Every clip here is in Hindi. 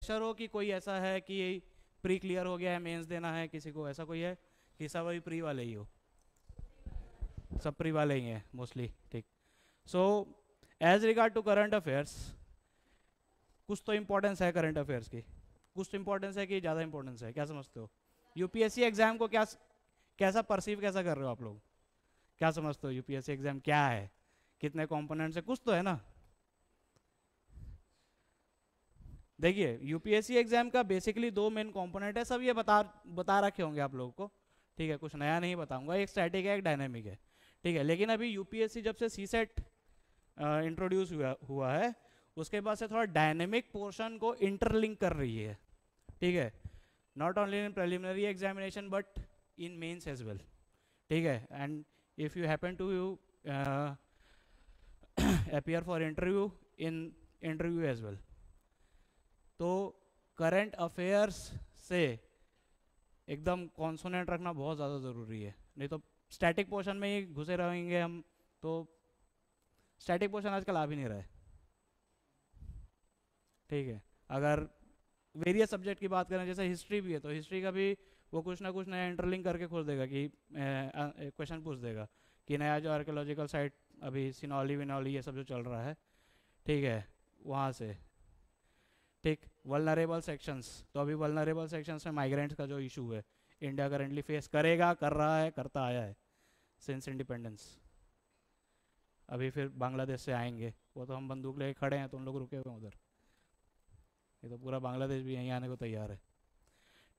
प्रेशर हो कि कोई ऐसा है कि प्री क्लियर हो गया है, मेंस देना है किसी को, ऐसा कोई है कि सब अभी प्री वाले ही हो? सब प्री वाले ही हैं मोस्टली, ठीक। So as regard to current affairs, कुछ तो इम्पोर्टेंस है करंट अफेयर्स की, कुछ तो इम्पोर्टेंस है कि ज़्यादा इम्पोर्टेंस है, क्या समझते हो? यूपीएससी एग्जाम को क्या, कैसा परसीव कैसा कर रहे हो आप लोग? क्या समझते हो यूपीएससी एग्जाम क्या है, कितने कंपोनेंट्स है, कुछ तो है ना? देखिए यूपीएससी एग्जाम का बेसिकली दो मेन कंपोनेंट है, सब ये बता रखे होंगे आप लोगों को, ठीक है, कुछ नया नहीं बताऊंगा। एक स्टैटिक है, एक डायनेमिक है, ठीक है। लेकिन अभी यूपीएससी जब से सी सेट इंट्रोड्यूस हुआ है, उसके बाद से थोड़ा डायनेमिक पोर्शन को इंटरलिंक कर रही है, ठीक है। Not only in preliminary examination but in mains as well, ठीक है। And if you happen to appear for interview in interview as well, तो करंट अफेयर्स से एकदम कॉन्सोनेंट रखना बहुत ज़्यादा ज़रूरी है, नहीं तो स्टैटिक पोर्शन में ही घुसे रहेंगे हम, तो स्टैटिक पोर्शन आजकल आ भी नहीं रहा है, ठीक है। अगर वेरियस सब्जेक्ट की बात करें, जैसे हिस्ट्री भी है, तो हिस्ट्री का भी वो कुछ ना कुछ नया इंटरलिंक करके खोज देगा कि क्वेश्चन पूछ देगा कि नया जो आर्कियोलॉजिकल साइट अभी सिनौली विनौली ये सब जो चल रहा है, ठीक है, वहाँ से, ठीक। वल्नरेबल सेक्शंस, तो अभी वल्नरेबल सेक्शंस में माइग्रेंट्स का जो इशू है, इंडिया करेंटली फेस करेगा, कर रहा है, करता आया है सिंस इंडिपेंडेंस। अभी फिर बांग्लादेश से आएंगे, वो तो हम बंदूक लेके खड़े हैं तो उन लोग रुके हुए हैं उधर, ये तो पूरा बांग्लादेश भी यहीं आने को तैयार है,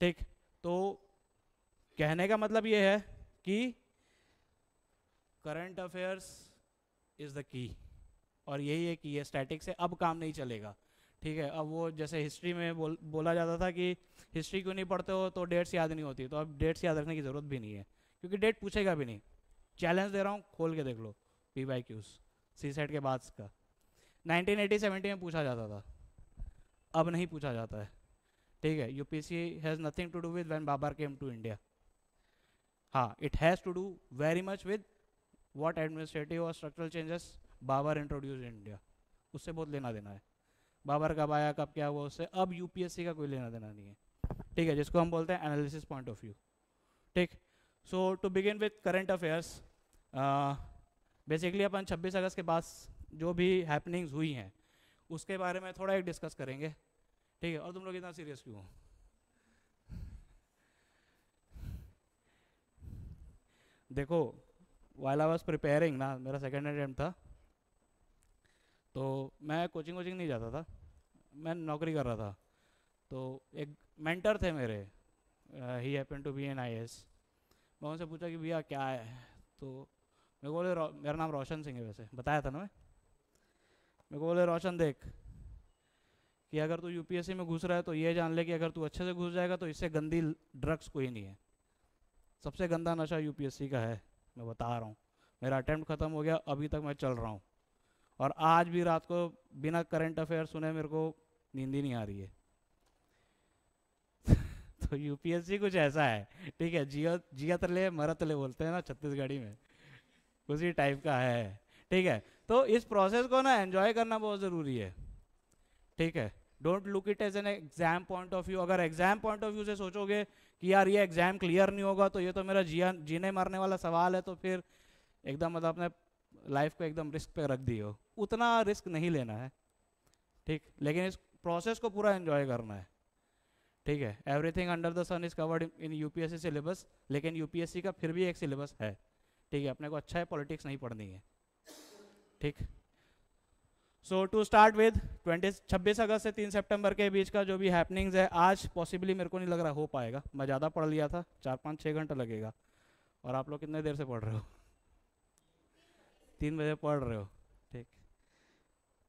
ठीक। तो कहने का मतलब ये है कि current affairs is the key, और यही है कि ये स्टैटिक से अब काम नहीं चलेगा, ठीक है। अब वो जैसे हिस्ट्री में बोला जाता था कि हिस्ट्री क्यों नहीं पढ़ते हो, तो डेट्स याद नहीं होती, तो अब डेट्स याद रखने की ज़रूरत भी नहीं है, क्योंकि डेट पूछेगा भी नहीं। चैलेंज दे रहा हूँ, खोल के देख लो PYQs सी सेट के बाद का, 1980-70 में पूछा जाता था, अब नहीं पूछा जाता है, ठीक है। UPSC has nothing to do with when Babur came to India, हाँ, it has to do very much with what administrative और structural changes Babur introduce in India, उससे बहुत लेना देना है। बाबर कब आया, कब क्या हुआ, उससे अब यूपीएससी का कोई लेना देना नहीं है, ठीक है, जिसको हम बोलते हैं एनालिसिस पॉइंट ऑफ व्यू, ठीक। So to begin with current affairs, basically अपन 26 अगस्त के बाद जो भी हैपनिंग्स हुई हैं उसके बारे में थोड़ा एक डिस्कस करेंगे, ठीक है। और तुम लोग इतना सीरियस क्यों हो? देखो, वाइल आई वाज प्रिपेयरिंग ना, मेरा सेकेंड अटेम्प्ट था, तो मैं कोचिंग वोचिंग नहीं जाता था, मैं नौकरी कर रहा था, तो एक मेंटर थे मेरे, he happen to be an IAS। मैं उनसे पूछा कि भैया क्या है, तो मेरे को बोले मेरा नाम रोशन सिंह है, वैसे बताया था ना मैं, मेरे को बोले रोशन देख कि अगर तू यूपीएससी में घुस रहा है तो ये जान ले कि अगर तू अच्छे से घुस जाएगा तो इससे गंदी ड्रग्स कोई नहीं है, सबसे गंदा नशा यूपीएससी का है, मैं बता रहा हूँ। मेरा अटेम्प्ट ख़त्म हो गया, अभी तक मैं चल रहा हूँ, और आज भी रात को बिना करंट अफेयर सुने मेरे को नींद ही नहीं आ रही है। तो यूपीएससी कुछ ऐसा है, ठीक है, जियत ले मरत ले बोलते हैं ना छत्तीसगढ़ी में, उसी टाइप का है, ठीक है। तो इस प्रोसेस को ना एंजॉय करना बहुत ज़रूरी है, ठीक है। Don't look it as an exam point of view, अगर एग्जाम पॉइंट ऑफ व्यू से सोचोगे कि यार ये एग्जाम क्लियर नहीं होगा तो ये तो मेरा जीने मरने वाला सवाल है, तो फिर एकदम मतलब अपने लाइफ को एकदम रिस्क पे रख दिए हो, उतना रिस्क नहीं लेना है, ठीक। लेकिन इस प्रोसेस को पूरा एंजॉय करना है, ठीक है। Everything under the sun is covered in UPSC syllabus, लेकिन यूपीएससी का फिर भी एक सिलेबस है, ठीक है। अपने को अच्छा है, पॉलिटिक्स नहीं पढ़नी है, ठीक। सो टू स्टार्ट विद 26 अगस्त से 3 सितंबर के बीच का जो भी हैपनिंग्स है, आज पॉसिबली मेरे को नहीं लग रहा हो पाएगा, मैं ज़्यादा पढ़ लिया था, 4-5-6 घंटा लगेगा, और आप लोग कितने देर से पढ़ रहे हो? 3 बजे पढ़ रहे हो, ठीक।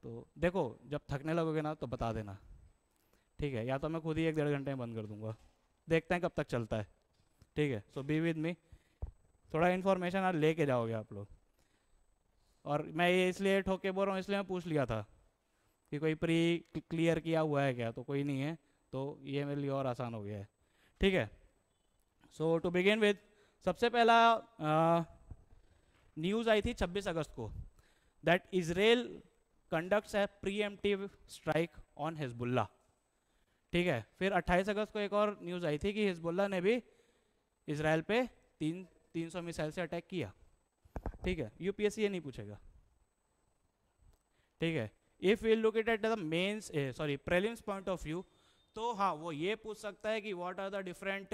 तो देखो जब थकने लगोगे ना तो बता देना, ठीक है, या तो मैं खुद ही 1-1.5 घंटे में बंद कर दूंगा, देखते हैं कब तक चलता है, ठीक है। सो बी विद मी, थोड़ा इन्फॉर्मेशन आज लेके जाओगे आप लोग, और मैं ये इसलिए ठोक के बोल रहा हूँ, इसलिए मैं पूछ लिया था कि कोई प्री क्लियर किया हुआ है क्या, तो कोई नहीं है, तो ये मेरे लिए और आसान हो गया है, ठीक है। सो टू बिगिन विद, सबसे पहला न्यूज़ आई थी 26 अगस्त को, that Israel conducts A pre-emptive strike on Hezbollah, ठीक है, फिर 28 अगस्त को एक और न्यूज़ आई थी कि हिजबुल्लाह ने भी इसराइल पे 300 मिसाइल से अटैक किया। ठीक है, यूपीएससी ये नहीं पूछेगा। ठीक है, if we look it at the mains prelims point of view, तो हाँ वो ये पूछ सकता है कि what are the different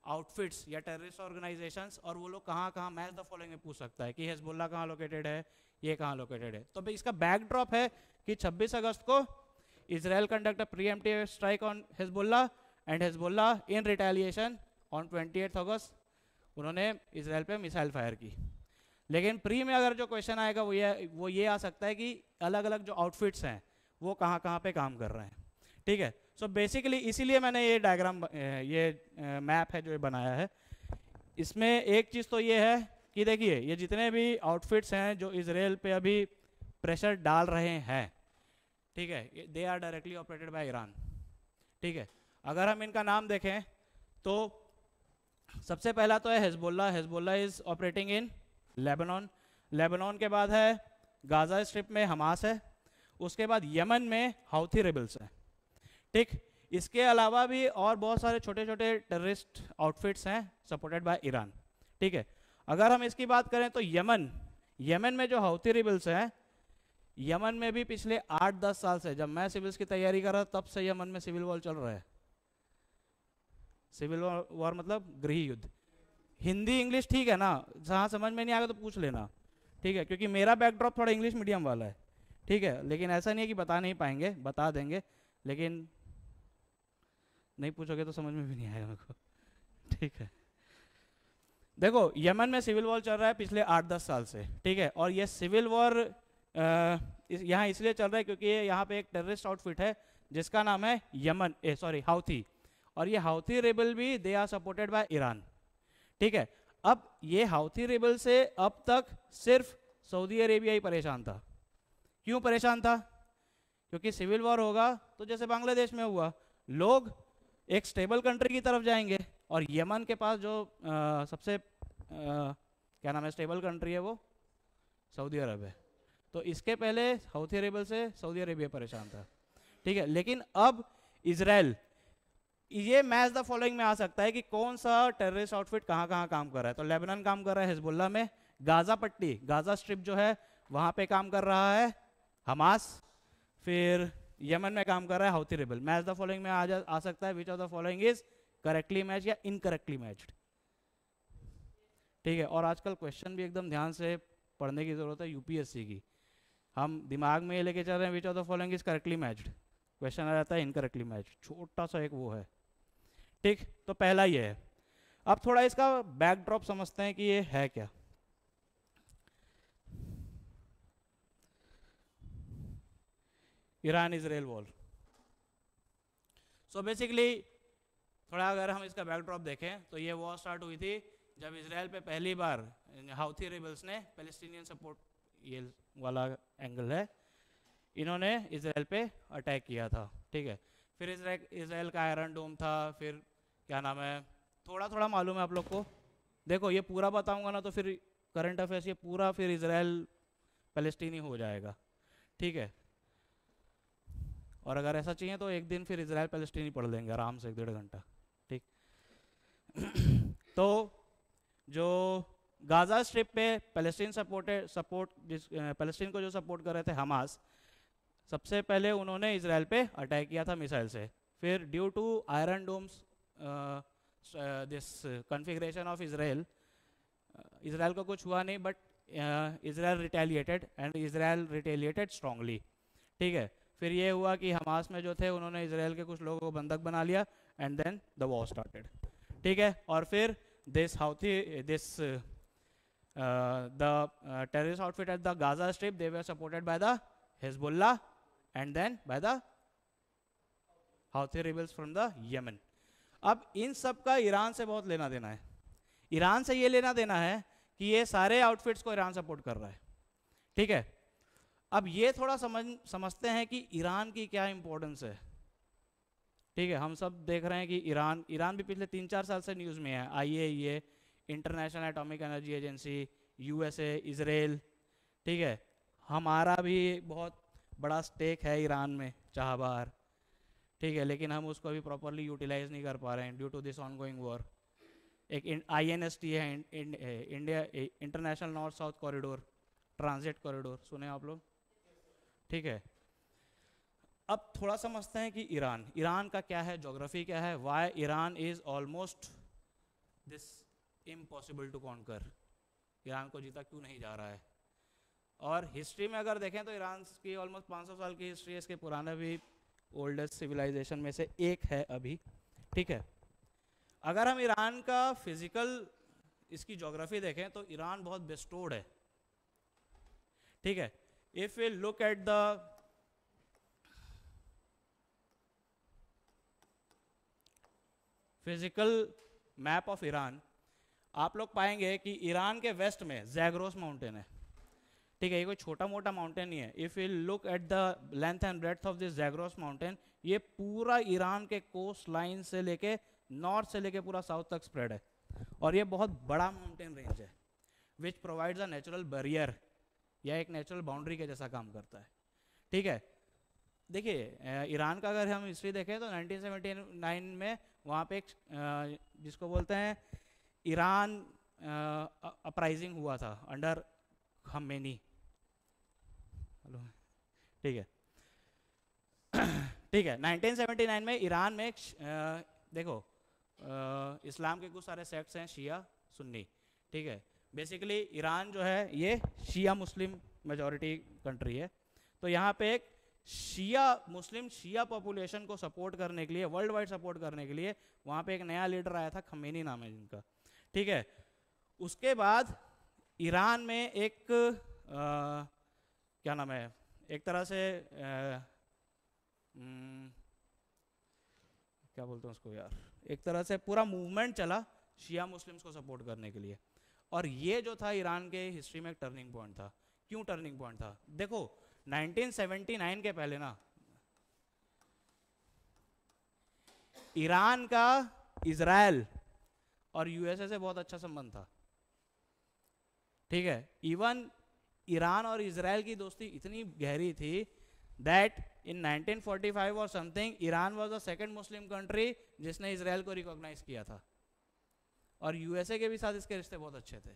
outfits या टेररिस्ट ऑर्गेनाइजेशंस, और वो लोग कहाँ कहाँ, मैच द फॉलोइंग में पूछ सकता है कि हिजबुल्लाह कहाँ लोकेटेड है, ये कहाँ लोकेटेड है। तो भाई इसका बैकड्रॉप है कि 26 अगस्त को Israel conduct a preemptive strike on Hezbollah and Hezbollah in retaliation on 28 अगस्त उन्होंने इसराइल पे मिसाइल फायर की। लेकिन प्री में अगर जो क्वेश्चन आएगा वो ये आ सकता है कि अलग अलग जो आउटफिट्स हैं वो कहाँ कहाँ पे काम कर रहे हैं। ठीक है, सो बेसिकली इसीलिए मैंने ये डायग्राम, ये मैप है जो ये बनाया है। इसमें एक चीज़ तो ये है कि देखिए ये जितने भी आउटफिट्स हैं जो इसराइल पे अभी प्रेशर डाल रहे हैं, ठीक है, they are directly operated by Iran. ठीक है, अगर हम इनका नाम देखें तो सबसे पहला तो है Hezbollah. Hezbollah is operating in Lebanon. Lebanon के बाद है गाजा स्ट्रिप में हमास है। उसके बाद यमन में हाउथी रेबल्स है। ठीक, इसके अलावा भी और बहुत सारे छोटे छोटे टेररिस्ट आउटफिट्स हैं सपोर्टेड बाय ईरान। ठीक है, अगर हम इसकी बात करें तो यमन में जो हाउथी रेबल्स हैं, यमन में भी पिछले 8-10 साल से, जब मैं सिविल्स की तैयारी कर रहा तब से यमन में सिविल वॉर चल रहा है। सिविल वॉर मतलब गृह युद्ध। हिंदी इंग्लिश ठीक है ना, जहाँ समझ में नहीं आएगा तो पूछ लेना। ठीक है, क्योंकि मेरा बैकड्रॉप थोड़ा इंग्लिश मीडियम वाला है। ठीक है, लेकिन ऐसा नहीं है कि बता नहीं पाएंगे, बता देंगे, लेकिन नहीं पूछोगे तो समझ में भी नहीं आएगा मेरे को। ठीक है, देखो यमन में सिविल वॉर चल रहा है पिछले 8-10 साल से। ठीक है, और ये सिविल वॉर यहाँ इसलिए चल रहा है क्योंकि यहाँ पे एक टेररिस्ट आउटफिट है जिसका नाम है हाउथी, और ये हाउथी रेबल भी they are supported by Iran. ठीक है, अब ये हाउथी रेबल से अब तक सिर्फ सऊदी अरेबिया ही परेशान था। क्यों परेशान था? क्योंकि सिविल वॉर होगा तो जैसे बांग्लादेश में हुआ, लोग एक स्टेबल कंट्री की तरफ जाएंगे, और यमन के पास जो सबसे क्या नाम है स्टेबल कंट्री है वो सऊदी अरब है। तो इसके पहले हाउथी रेबल से सऊदी अरेबिया परेशान था। ठीक है, लेकिन अब इजराइल, ये मैच द फॉलोइंग में आ सकता है कि कौन सा टेररिस्ट आउटफिट कहाँ कहाँ काम कर रहा है। तो लेबनान काम कर रहा है हिजबुल्लाह में, गाजा पट्टी, गाजा स्ट्रिप जो है वहाँ पे काम कर रहा है हमास, फिर यमन में काम कर रहा है Houthi rebel. Match the following में आ सकता है विच of the following is correctly match या इनकरेक्टली मैच्ड। ठीक है, और आजकल क्वेश्चन भी एकदम ध्यान से पढ़ने की जरूरत है यूपीएससी की। हम दिमाग में ये लेके चल रहे हैं which of the following is correctly matched, question आ जाता है इनकरेक्टली मैच्ड, छोटा सा एक वो है। ठीक, तो पहला ये है। अब थोड़ा इसका बैकड्रॉप समझते हैं कि ये है क्या। Iran Israel war. So basically थोड़ा अगर हम इसका बैकड्रॉप देखें तो ये वॉर स्टार्ट हुई थी जब इसराइल पे पहली बार हाउथी रेबल्स ने पैलेस्टीनियन सपोर्ट, ये वाला एंगल है, इन्होंने इसराइल पे अटैक किया था। ठीक है, फिर इसराइल का आयरन डोम था, फिर क्या नाम है, थोड़ा थोड़ा मालूम है आप लोग को। देखो ये पूरा बताऊंगा ना तो फिर करंट अफेयर्स ये पूरा फिर इसराइल पैलेस्टीनी हो जाएगा। ठीक है, और अगर ऐसा चाहिए तो एक दिन फिर इसराइल पैलेस्टीनी पढ़ लेंगे आराम से 1-1.5 घंटा। ठीक तो जो गाजा स्ट्रिप पे पैलेस्टीन पैलेस्टीन को जो सपोर्ट कर रहे थे हमास, सबसे पहले उन्होंने इसराइल पे अटैक किया था मिसाइल से। फिर due to Iron Domes this configuration of Israel को कुछ हुआ नहीं, बट इसराइल रिटेलिएटेड स्ट्रांगली। ठीक है, फिर ये हुआ कि हमास में जो थे उन्होंने इसराइल के कुछ लोगों को बंधक बना लिया, and then the war started. ठीक है, और फिर the terrorist outfit at the Gaza Strip, they were supported by the Hezbollah and then by the Houthi rebels from the Yemen. अब इन सब का ईरान से बहुत लेना देना है। ईरान से ये लेना देना है कि ये सारे आउटफिट्स को ईरान सपोर्ट कर रहा है। ठीक है, अब ये थोड़ा समझते हैं कि ईरान की क्या इंपॉर्टेंस है। ठीक है, हम सब देख रहे हैं कि ईरान भी पिछले 3-4 साल से न्यूज़ में है। IAEA, international atomic energy agency, USA, Israel. ठीक है, हमारा भी बहुत बड़ा स्टेक है ईरान में चाहबार। ठीक है, लेकिन हम उसको अभी प्रॉपरली यूटिलाइज नहीं कर पा रहे हैं due to this ongoing war. एक INST है, India International North South Corridor, transit corridor, सुने आप लोग? ठीक है, अब थोड़ा समझते हैं कि ईरान का क्या है, ज्योग्राफी क्या है, why Iran is almost this impossible to conquer, Iran को जीता क्यों नहीं जा रहा है। और हिस्ट्री में अगर देखें तो ईरान की ऑलमोस्ट 500 साल की हिस्ट्री है, इसके पुराना भी ओल्डेस्ट सिविलाइजेशन में से एक है अभी। ठीक है, अगर हम ईरान का फिजिकल इसकी ज्योग्राफी देखें तो ईरान बहुत बेस्टोर्ड है। ठीक है, if we look at the physical map of Iran, आप लोग पाएंगे कि ईरान के वेस्ट में जैग्रोस माउंटेन है। ठीक है, ये कोई छोटा मोटा माउंटेन नहीं है। If you look at the length and breadth of this Zagros mountain, ये पूरा ईरान के कोस्ट लाइन से लेके नॉर्थ से लेके पूरा साउथ तक स्प्रेड है, और ये बहुत बड़ा माउंटेन रेंज है which provides a natural barrier, या एक नेचुरल बाउंड्री के जैसा काम करता है। ठीक है, देखिए ईरान का अगर हम हिस्ट्री देखें तो 1979 में वहाँ पे एक जिसको बोलते हैं ईरान अपराइजिंग हुआ था अंडर खमेनी। हेलो, ठीक है ठीक है, 1979 में ईरान में देखो इस्लाम के कुछ सारे सेक्ट्स हैं, शिया सुन्नी। ठीक है, बेसिकली ईरान जो है ये शिया मुस्लिम मेजॉरिटी कंट्री है, तो यहाँ पे एक शिया पॉपुलेशन को सपोर्ट करने के लिए, वर्ल्ड वाइड सपोर्ट करने के लिए वहाँ पे एक नया लीडर आया था, खमेनी नाम है जिनका। ठीक है, उसके बाद ईरान में एक क्या नाम है, एक तरह से क्या बोलते हैं उसको यार, एक तरह से पूरा मूवमेंट चला शिया मुस्लिम्स को सपोर्ट करने के लिए, और ये जो था ईरान के हिस्ट्री में एक टर्निंग पॉइंट था। क्यों टर्निंग पॉइंट था? देखो 1979 के पहले ना ईरान का इजराइल और यूएसए से बहुत अच्छा संबंध था। ठीक है, इवन ईरान और इजराइल की दोस्ती इतनी गहरी थी दैट इन 1945 और something Iran was the second Muslim country जिसने इजराइल को रिकॉग्नाइज किया था, और यूएसए के भी साथ इसके रिश्ते बहुत अच्छे थे।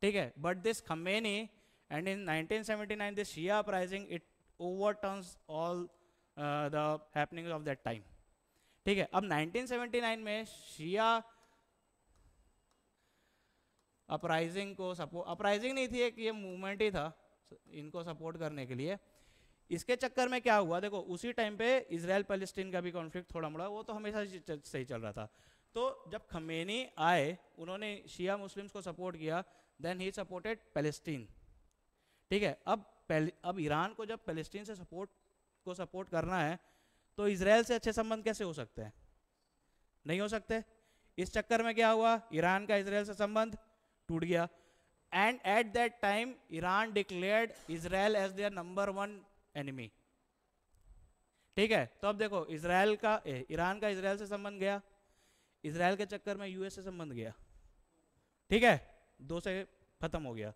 ठीक है, but this Khamenei and in 1979 this Shia uprising it overturns all the happenings of that time. ठीक है, अब 1979 में शिया अपराइजिंग को सपोर्ट, अपराइजिंग नहीं थी, एक ये मूवमेंट ही था इनको सपोर्ट करने के लिए। इसके चक्कर में क्या हुआ, देखो उसी टाइम पे इजराइल पैलेस्टीन का भी कॉन्फ्लिक्ट थोड़ा मोड़ा, वो तो हमेशा सही चल रहा था। तो जब खमेनी आए, उन्होंने शिया मुस्लिम्स को सपोर्ट किया, देन ही सपोर्टेड पैलेस्टीन। ठीक है, अब ईरान को जब पैलेस्टीन से सपोर्ट करना है तो इजराइल से अच्छे संबंध कैसे हो सकते हैं? नहीं हो सकते। इस चक्कर में क्या हुआ, ईरान का इजराइल से संबंध टूट गया, and at that time Iran declared Israel as their number 1 enemy. ठीक है, तो अब देखो ईरान का इजराइल से संबंध गया, इजराइल के चक्कर में यूएस से संबंध गया। ठीक है, 2 से खत्म हो गया।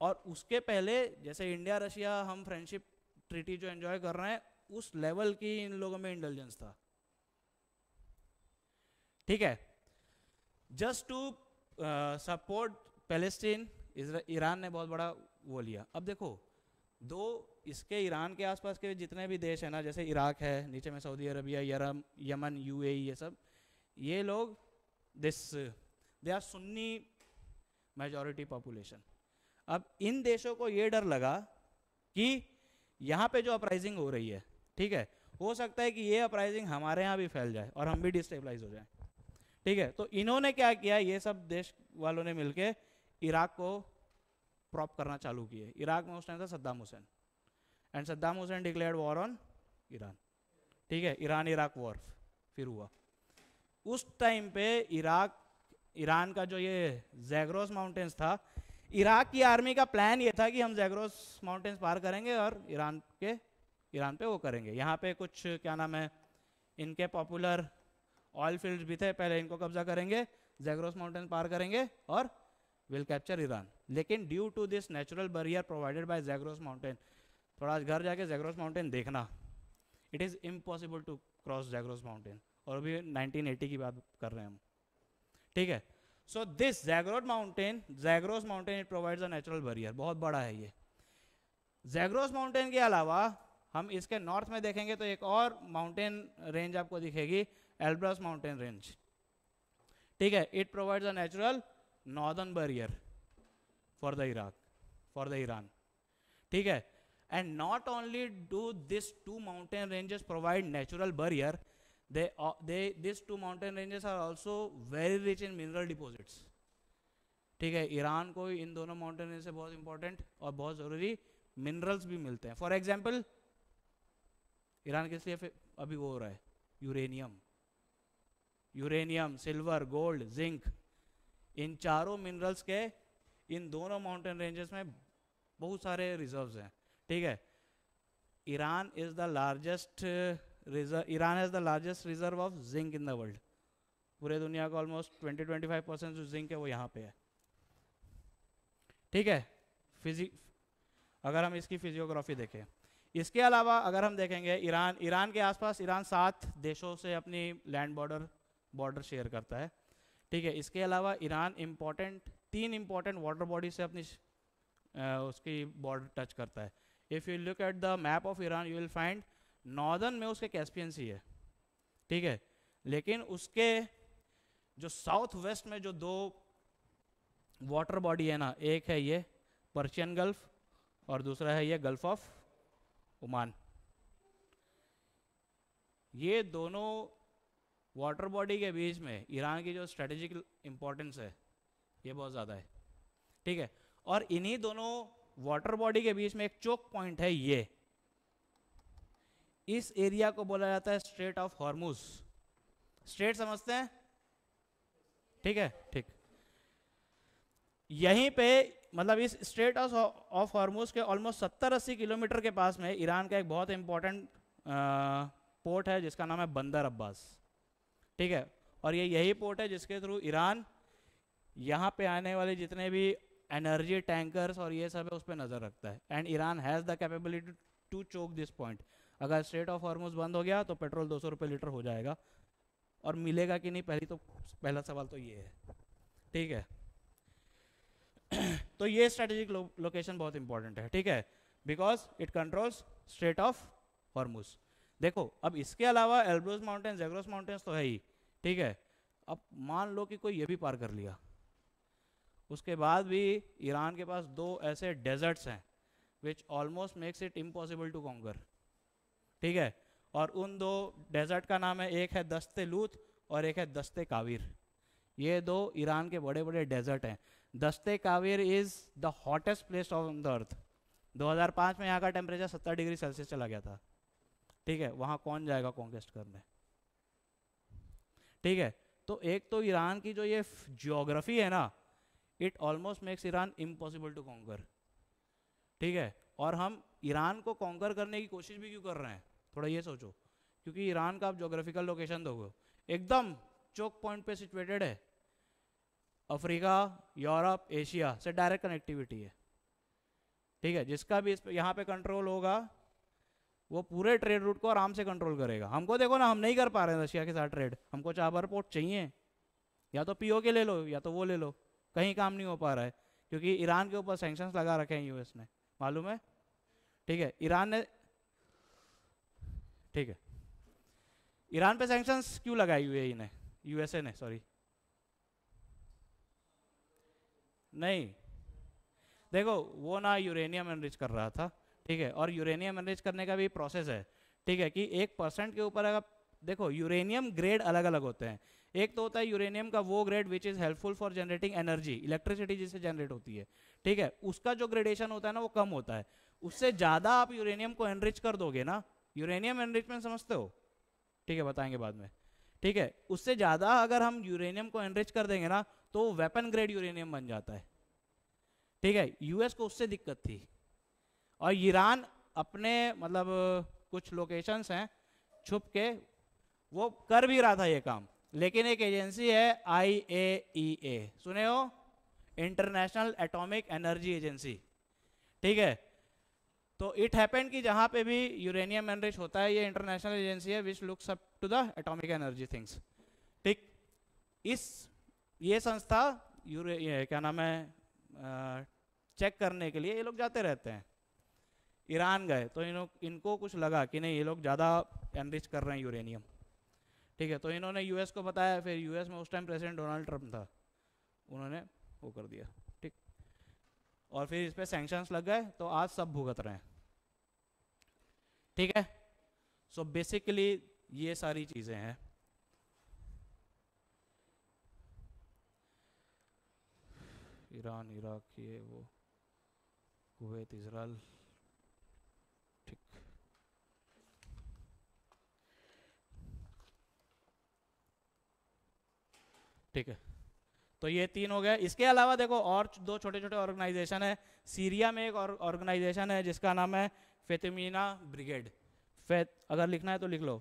और उसके पहले जैसे इंडिया रशिया हम फ्रेंडशिप ट्रीटी जो एंजॉय कर रहे हैं, उस लेवल की इन लोगों में इंटेलिजेंस था। ठीक है, just to support Palestine Iran ने बहुत बड़ा वो लिया। अब देखो दो इसके ईरान के आसपास के जितने भी देश हैं ना, जैसे इराक है, नीचे में सऊदी अरबिया, यमन, यूएई, ये सब, ये लोग they are Sunni majority population. अब इन देशों को ये डर लगा कि यहाँ पे जो अपराइजिंग हो रही है, ठीक है, हो सकता है कि ये अपराइजिंग हमारे यहाँ भी फैल जाए और हम भी डिस्टेबलाइज हो जाए। ठीक है, तो इन्होंने क्या किया, ये सब देश वालों ने मिलके इराक को प्रॉप करना चालू किए। इराक में उस टाइम था Saddam Hussain, and Saddam Hussain declared war on Iran. ठीक है, ईरान इराक वॉर फिर हुआ। उस टाइम पे ईरान का जो ये जैग्रोस माउंटेन्स था, इराक की आर्मी का प्लान ये था कि हम जैग्रोस माउंटेन्स पार करेंगे और ईरान पे वो करेंगे। यहाँ पे कुछ क्या नाम है, इनके पॉपुलर ऑयल फील्ड्स भी थे, पहले इनको कब्जा करेंगे, जैग्रोस माउंटेन पार करेंगे और विल कैप्चर ईरान। लेकिन due to this natural barrier provided by Zagros mountain, थोड़ा घर जाके जैग्रोस माउंटेन देखना, it is impossible to cross Zagros mountain, और अभी 1980 की बात कर रहे हैं हम, ठीक है। So this Zagros mountain it provides a natural barrier, बहुत बड़ा है ये। जैग्रोस माउंटेन के अलावा हम इसके नॉर्थ में देखेंगे तो एक और माउंटेन रेंज आपको दिखेगी, एल्ब्रस माउंटेन रेंज, ठीक है। It provides a natural northern barrier for the Iran, ठीक है। And not only do this two mountain ranges provide natural barrier, these two mountain ranges are also very rich in mineral deposits, ठीक है। ईरान को इन दोनों माउंटेन रेंज से बहुत इंपॉर्टेंट और बहुत ज़रूरी मिनरल्स भी मिलते हैं। फॉर एग्जाम्पल ईरान किस लिए अभी वो हो रहा है, यूरेनियम, सिल्वर, गोल्ड, जिंक, इन चारों मिनरल्स के इन दोनों माउंटेन रेंजेस में बहुत सारे रिजर्व्स हैं, ठीक है। Iran has the largest reserve of zinc in the world, पूरे दुनिया का ऑलमोस्ट 20-25% जो जिंक है वो यहाँ पे है, ठीक है। अगर हम इसकी फिजियोग्राफी देखें, इसके अलावा अगर हम देखेंगे ईरान के आसपास ईरान 7 देशों से अपनी लैंड बॉर्डर शेयर करता है, ठीक है। इसके अलावा ईरान 3 इंपॉर्टेंट वाटर बॉडी से अपनी उसकी बॉर्डर टच करता है। If you look at the map of Iran you will find northern में उसके कैस्पियन सी है, ठीक है। लेकिन उसके जो साउथ वेस्ट में जो 2 वाटर बॉडी है ना, एक है ये पर्शियन गल्फ और दूसरा है ये गल्फ ऑफ ओमान। ये दोनों वाटर बॉडी के बीच में ईरान की जो स्ट्रेटेजिक इंपॉर्टेंस है ये बहुत ज़्यादा है, ठीक है। और इन्हीं दोनों वाटर बॉडी के बीच में एक चोक पॉइंट है, ये इस एरिया को बोला जाता है स्ट्रेट ऑफ हॉर्मुज। स्ट्रेट समझते हैं, ठीक है, ठीक। यहीं पे मतलब इस स्ट्रेट ऑफ हॉर्मुज के ऑलमोस्ट 70-80 किलोमीटर के पास में ईरान का एक बहुत इंपॉर्टेंट पोर्ट है जिसका नाम है बंदर अब्बास, ठीक है। और ये यही पोर्ट है जिसके थ्रू ईरान यहाँ पे आने वाले जितने भी एनर्जी टैंकर्स और ये सब है उस पर नज़र रखता है। And Iran has the capability to choke this point. अगर स्ट्रेट ऑफ हॉर्मुज बंद हो गया तो पेट्रोल 200 रुपये लीटर हो जाएगा, और मिलेगा कि नहीं पहला सवाल तो ये है, ठीक है। तो ये स्ट्रेटेजिक लोकेशन बहुत इंपॉर्टेंट है, ठीक है, because it controls straight of Hormuz. देखो अब इसके अलावा एल्ब्रूस माउंटेन, जैग्रोस माउंटेन्स तो है ही, ठीक है। अब मान लो कि कोई ये भी पार कर लिया, उसके बाद भी ईरान के पास 2 ऐसे डेजर्ट्स हैं which almost makes it impossible to conquer, ठीक है। और उन 2 डेजर्ट का नाम है, एक है दस्ते लूत और एक है दस्ते काविर। ये 2 ईरान के बड़े बड़े डेजर्ट हैं। Dasht-e Kavir is the hottest place on the earth. 2005 में यहाँ का टेम्परेचर 70 डिग्री सेल्सियस चला गया था, ठीक है। वहाँ कौन जाएगा कॉन्क्वेस्ट करने, ठीक है। तो एक तो ईरान की जो ये जियोग्राफी है ना, it almost makes Iran impossible to conquer, ठीक है। और हम ईरान को कॉन्कर करने की कोशिश भी क्यों कर रहे हैं, थोड़ा ये सोचो। क्योंकि ईरान का आप जोग्राफिकल लोकेशन दोगे, एकदम चोक पॉइंट पे सिचुएटेड है, अफ्रीका, यूरोप, एशिया से डायरेक्ट कनेक्टिविटी है, ठीक है। जिसका भी यहाँ पे कंट्रोल होगा वो पूरे ट्रेड रूट को आराम से कंट्रोल करेगा। हमको देखो ना, हम नहीं कर पा रहे हैं रशिया के साथ ट्रेड, हमको चाबर पोर्ट चाहिए, या तो पीओके ले लो या तो वो ले लो, कहीं काम नहीं हो पा रहा है क्योंकि ईरान के ऊपर सैंक्शंस लगा रखे हैं यूएस ने, मालूम है, ठीक है। ईरान ने, ठीक है, ईरान पे सैंक्शंस क्यों लगाए यूएई ने, यूएसए ने, सॉरी, नहीं, देखो वो ना यूरेनियम एनरिच कर रहा था, ठीक है। और यूरेनियम एनरिच करने का भी प्रोसेस है, ठीक है, कि 1% के ऊपर अगर देखो यूरेनियम ग्रेड अलग अलग होते हैं। एक तो होता है यूरेनियम का वो grade which is helpful for generating energy, electricity जिससे जनरेट होती है, ठीक है। उसका जो ग्रेडेशन होता है ना वो कम होता है। उससे ज़्यादा आप यूरेनियम को एनरिच कर दोगे ना, यूरेनियम एनरिचमेंट समझते हो, ठीक है, बताएंगे बाद में, ठीक है। उससे ज़्यादा अगर हम यूरेनियम को एनरिच कर देंगे ना तो वेपन ग्रेड यूरेनियम बन जाता है, ठीक है। यूएस को उससे दिक्कत थी, और ईरान अपने मतलब कुछ लोकेशंस हैं छुप के वो कर भी रहा था ये काम, लेकिन एक एजेंसी है IAEA, सुने हो, इंटरनेशनल एटॉमिक एनर्जी एजेंसी, ठीक है। तो इट हैपेंड कि जहाँ पे भी यूरेनियम एनरिच होता है, ये इंटरनेशनल एजेंसी है which looks up to the atomic energy things, ठीक। इस ये संस्था ये क्या नाम है चेक करने के लिए ये लोग जाते रहते हैं। ईरान गए तो इनको कुछ लगा कि नहीं ये लोग ज़्यादा एनरिच कर रहे हैं यूरेनियम, ठीक है। तो इन्होंने यूएस को बताया, फिर यूएस में उस टाइम प्रेसिडेंट डोनाल्ड ट्रंप था, उन्होंने वो कर दिया, ठीक। और फिर इस पर सैंक्शंस लग गए, तो आज सब भुगत रहे हैं, ठीक है। सो बेसिकली ये सारी चीज़ें हैं। ईरान, इराक, ये वो, कुवैत, इजराइल, ठीक। ठीक है, तो ये 3 हो गए। इसके अलावा देखो और 2 छोटे छोटे ऑर्गेनाइजेशन है। सीरिया में एक ऑर्गेनाइजेशन है जिसका नाम है फेतिमीना ब्रिगेड। अगर लिखना है तो लिख लो।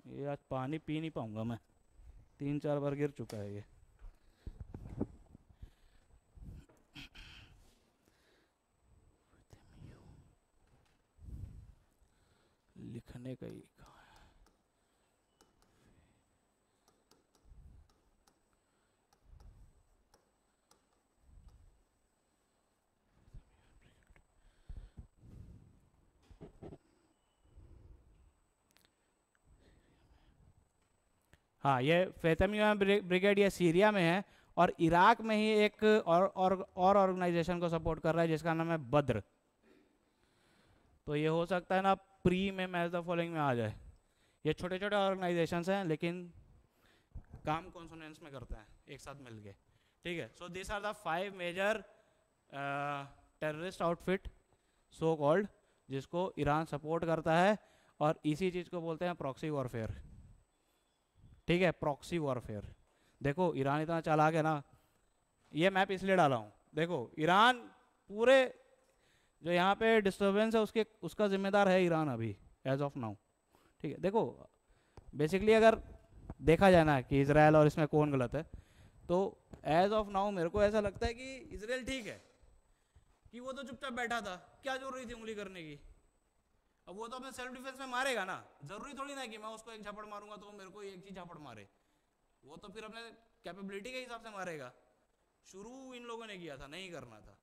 ये आज पानी पी नहीं पाऊंगा मैं, 3-4 बार गिर चुका है ये। लिखने का ही हाँ, ये फेतमिया ब्रिगेड ये सीरिया में है, और इराक में ही एक और ऑर्गेनाइजेशन को सपोर्ट कर रहा है जिसका नाम है बद्र। तो ये हो सकता है ना प्री में मैच द फॉलोइंग में आ जाए। ये छोटे छोटे ऑर्गेनाइजेशंस हैं लेकिन काम कॉन्सोनेंस में करते हैं एक साथ मिलके, ठीक है। So this are the 5 major terrorist outfit so called, जिसको ईरान सपोर्ट करता है, और इसी चीज़ को बोलते हैं प्रॉक्सी वॉरफेयर, ठीक है। Proxy warfare. देखो ईरान इतना चालाक है ना, ये मैप इसलिए डाला हूँ। देखो ईरान पूरे जो यहाँ पे डिस्टर्बेंस है उसका जिम्मेदार है ईरान अभी एज ऑफ नाउ, ठीक है। देखो बेसिकली अगर देखा जाए ना कि इजराइल और इसमें कौन गलत है, तो एज ऑफ नाउ मेरे को ऐसा लगता है कि इजराइल ठीक है, कि वो तो चुपचाप बैठा था, क्या जरूरी थी उंगली करने की। अब वो तो अपने सेल्फ डिफेंस में मारेगा ना, जरूरी थोड़ी ना कि मैं उसको एक झपड़ मारूंगा तो वो मेरे को एक ही झपड़ मारे, वो तो फिर अपने कैपेबिलिटी के हिसाब से मारेगा। शुरू इन लोगों ने किया था, नहीं करना था,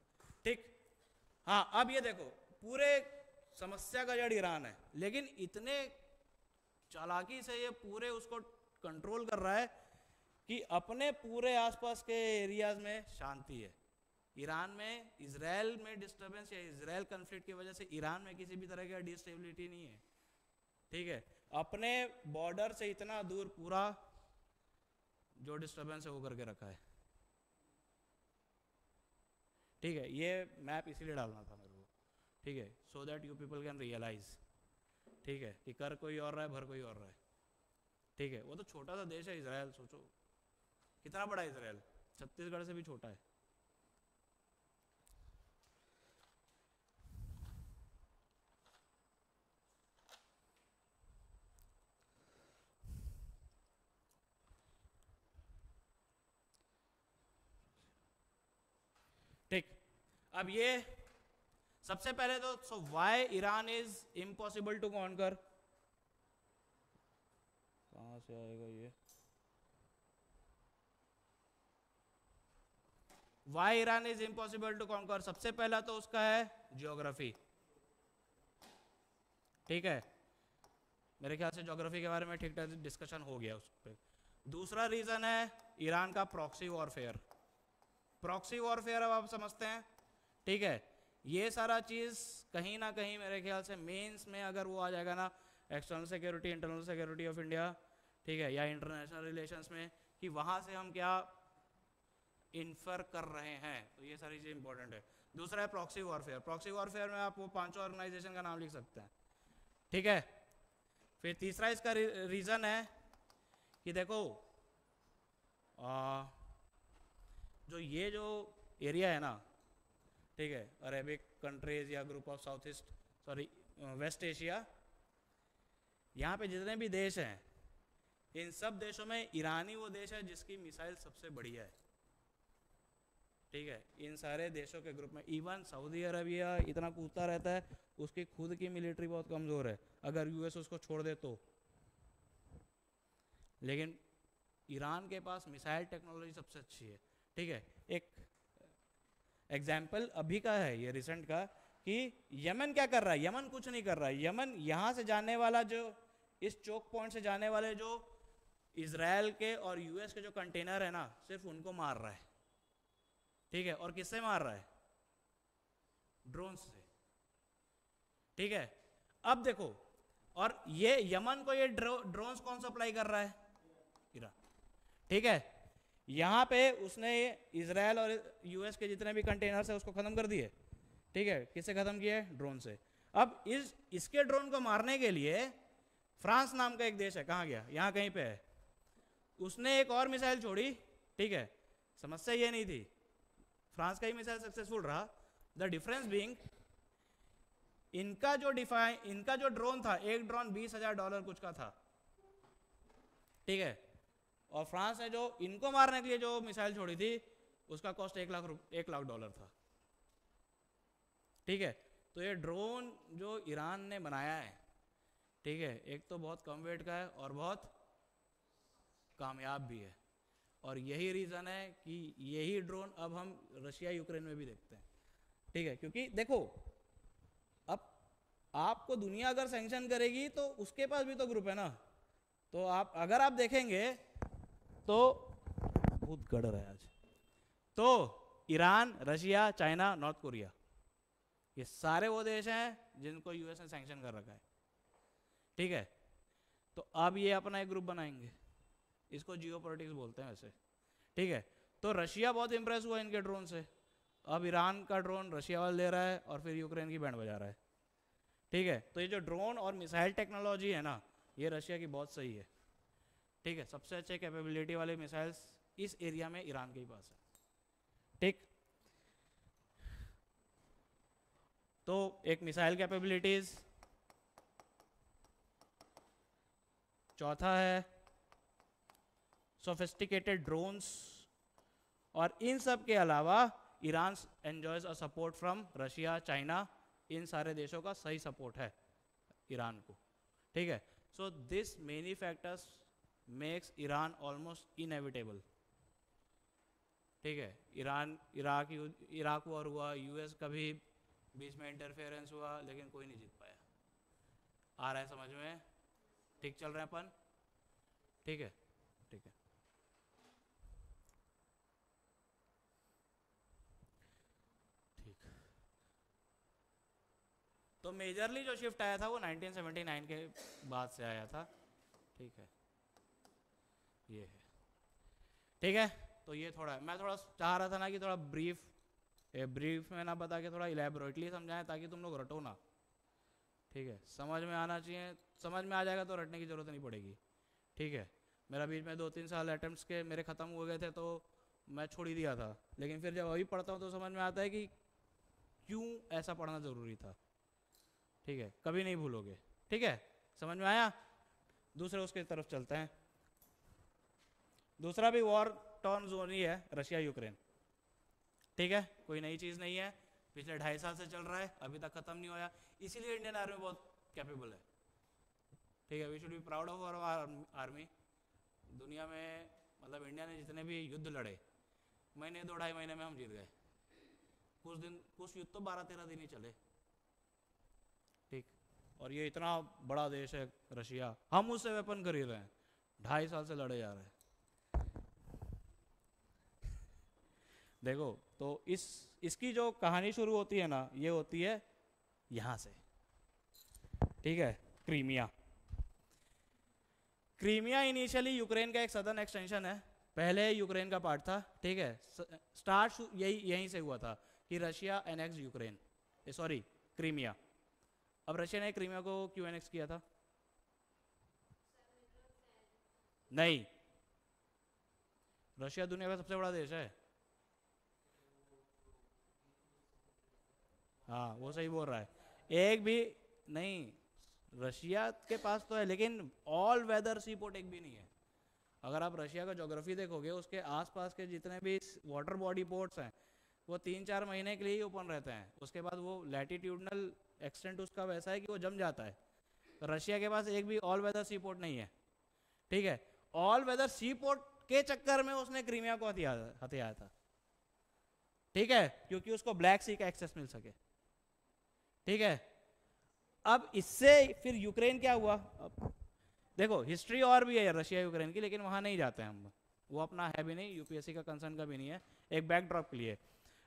ठीक। हाँ, अब ये देखो पूरे समस्या का जड़ ईरान है, लेकिन इतने चालाकी से ये पूरे उसको कंट्रोल कर रहा है कि अपने पूरे आसपास के एरियाज में शांति है। ईरान में इजराइल में डिस्टर्बेंस या इजराइल कन्फ्लिक्ट की वजह से ईरान में किसी भी तरह की डिस्टेबिलिटी नहीं है, ठीक है। अपने बॉर्डर से इतना दूर पूरा जो डिस्टर्बेंस है वो करके रखा है, ठीक है। ये मैप इसीलिए डालना था मेरे को, ठीक है, so that you people can realise, ठीक है, कि कर कोई और रहा है, भर कोई और रहा है, ठीक है। वो तो छोटा सा देश है इजराइल, सोचो कितना बड़ा है इजराइल, छत्तीसगढ़ से भी छोटा है। ठीक, अब ये सबसे पहले तो so why Iran is impossible to conquer, कहां से आएगा ये, why Iran is impossible to conquer. सबसे पहला तो उसका है ज्योग्राफी, ठीक है। मेरे ख्याल से ज्योग्राफी के बारे में ठीक ठाक डिस्कशन हो गया उस पर। दूसरा रीजन है ईरान का प्रॉक्सी वॉरफेयर। प्रॉक्सी वॉरफेयर अब आप समझते हैं, ठीक है। ये सारा चीज़ कहीं ना कहीं मेरे ख्याल से मेंस में अगर वो आ जाएगा ना, external security, internal security of India, ठीक है, या इंटरनेशनल रिलेशंस में, कि वहाँ से हम क्या इन्फर कर रहे हैं, तो ये सारी चीज़ इंपॉर्टेंट है। दूसरा है प्रॉक्सी वॉरफेयर। प्रॉक्सी वॉरफेयर में आप वो 5 ऑर्गेनाइजेशन का नाम लिख सकते हैं, ठीक है। फिर तीसरा इसका रीज़न है कि देखो जो ये जो एरिया है ना, ठीक है, अरेबिक कंट्रीज या group of south east sorry west Asia, यहाँ पे जितने भी देश हैं, इन सब देशों में ईरानी वो देश है जिसकी मिसाइल सबसे बढ़िया है, ठीक है, इन सारे देशों के ग्रुप में इवन सऊदी अरबिया इतना कूदता रहता है, उसकी खुद की मिलिट्री बहुत कमज़ोर है, अगर यूएस उसको छोड़ दे तो। लेकिन ईरान के पास मिसाइल टेक्नोलॉजी सबसे अच्छी है। ठीक है, एक एग्जाम्पल अभी का है ये रिसेंट का, कि यमन क्या कर रहा है, यमन कुछ नहीं कर रहा है। यमन यहाँ से जाने वाला जो इस चोक पॉइंट से जाने वाले जो इजराइल के और यूएस के जो कंटेनर है ना, सिर्फ उनको मार रहा है। ठीक है, और किससे मार रहा है? ड्रोन से। ठीक है, अब देखो, और ये यमन को ये ड्रोन्स कौन सप्लाई कर रहा है? ईरान। ठीक है, यहाँ पे उसने इजराइल और यूएस के जितने भी कंटेनर्स है उसको खत्म कर दिए। ठीक है, किससे खत्म किए? ड्रोन से। अब इसके ड्रोन को मारने के लिए फ्रांस नाम का एक देश है, कहाँ गया? यहाँ कहीं पे है, उसने एक और मिसाइल छोड़ी। ठीक है, समस्या ये नहीं थी, फ्रांस का ही मिसाइल सक्सेसफुल रहा। द डिफरेंस बीइंग, इनका जो ड्रोन था, एक ड्रोन $20,000 कुछ का था। ठीक है, और फ्रांस ने जो इनको मारने के लिए जो मिसाइल छोड़ी थी उसका कॉस्ट $1 लाख था। ठीक है, तो ये ड्रोन जो ईरान ने बनाया है, ठीक है, एक तो बहुत कम वेट का है और बहुत कामयाब भी है, और यही रीज़न है कि यही ड्रोन अब हम रशिया यूक्रेन में भी देखते हैं। ठीक है, क्योंकि देखो, अब आपको दुनिया अगर सैंक्शन करेगी तो उसके पास भी तो ग्रुप है ना। तो अगर आप देखेंगे तो बहुत गड़ रहा है आज, तो Iran, Russia, China, north Korea, ये सारे वो देश हैं जिनको यूएस ने सैंक्शन कर रखा है। ठीक है, तो अब ये अपना एक ग्रुप बनाएंगे, इसको जियोपॉलिटिक्स बोलते हैं वैसे। ठीक है, तो रशिया बहुत इंप्रेस हुआ इनके ड्रोन से, अब ईरान का ड्रोन रशिया वाला ले रहा है और फिर यूक्रेन की बैंड बजा रहा है। ठीक है, तो ये जो ड्रोन और मिसाइल टेक्नोलॉजी है ना, ये रशिया की बहुत सही है। ठीक है, सबसे अच्छे कैपेबिलिटी वाले मिसाइल्स इस एरिया में ईरान के ही पास है। ठीक, तो एक मिसाइल कैपेबिलिटीज, चौथा है सोफिस्टिकेटेड ड्रोन्स, और इन सब के अलावा Iran enjoys a support from Russia, China, इन सारे देशों का सही सपोर्ट है ईरान को। ठीक है, so this many factors makes Iran almost inevitable. ठीक है, इराक वॉर हुआ, यूएस का भी बीच में इंटरफेरेंस हुआ, लेकिन कोई नहीं जीत पाया। आ रहा है समझ में? ठीक चल रहे हैं अपन? ठीक है, ठीक है। ठीक, तो मेजरली जो शिफ्ट आया था वो 1979 के बाद से आया था। ठीक है, ये है। ठीक है, तो ये मैं थोड़ा चाह रहा था ना कि थोड़ा ब्रीफ में ना बता के थोड़ा इलेबोरेटली समझाएं, ताकि तुम लोग रटो ना। ठीक है, समझ में आना चाहिए, समझ में आ जाएगा तो रटने की ज़रूरत नहीं पड़ेगी। ठीक है, मेरा बीच में 2-3 साल अटेम्प्ट्स के मेरे ख़त्म हो गए थे तो मैं छोड़ ही दिया था, लेकिन फिर जब अभी पढ़ता हूँ तो समझ में आता है कि क्यों ऐसा पढ़ना ज़रूरी था। ठीक है, कभी नहीं भूलोगे। ठीक है, समझ में आया? दूसरे उसकी तरफ चलते हैं। दूसरा भी वॉर टॉर्न जोन ही है, रशिया यूक्रेन। ठीक है, कोई नई चीज़ नहीं है, पिछले 2.5 साल से चल रहा है, अभी तक ख़त्म नहीं होया, इसीलिए इंडियन आर्मी बहुत कैपेबल है। ठीक है, we should be proud of our army. दुनिया में मतलब इंडिया ने जितने भी युद्ध लड़े, 2-2.5 महीने में हम जीत गए। कुछ युद्ध तो 12-13 दिन ही चले। ठीक, और ये इतना बड़ा देश है रशिया, हम उससे वेपन खरीद रहे हैं, 2.5 साल से लड़े जा रहे हैं। देखो, तो इसकी जो कहानी शुरू होती है ना, ये होती है यहाँ से। ठीक है, क्रीमिया इनिशियली यूक्रेन का एक सदर्न एक्सटेंशन है, पहले यूक्रेन का पार्ट था। ठीक है, स्टार्ट यहीं से हुआ था कि Russia annex Ukraine, sorry Crimea. अब रशिया ने क्रीमिया को क्यों एनेक्स किया था? नहीं, रशिया दुनिया का सबसे बड़ा देश है। हाँ, वो सही बोल रहा है, एक भी नहीं, रशिया के पास तो है लेकिन ऑल वेदर सी पोर्ट एक भी नहीं है। अगर आप रशिया का ज्योग्राफी देखोगे, उसके आसपास के जितने भी वाटर बॉडी पोर्ट्स हैं, वो 3-4 महीने के लिए ही ओपन रहते हैं, उसके बाद वो लैटिट्यूडनल एक्सटेंट उसका वैसा है कि वो जम जाता है। रशिया के पास एक भी ऑल वेदर सी पोर्ट नहीं है, ठीक है। ऑल वेदर सी पोर्ट के चक्कर में उसने क्रीमिया को हथियाया था, ठीक है, क्योंकि उसको ब्लैक सी का एक्सेस मिल सके, ठीक है। अब इससे फिर यूक्रेन क्या हुआ, अब देखो हिस्ट्री और भी है रशिया यूक्रेन की, लेकिन वहां नहीं जाते हैं हम, वो अपना है भी नहीं, यूपीएससी का कंसर्न का भी नहीं है, एक बैकड्रॉप के लिए।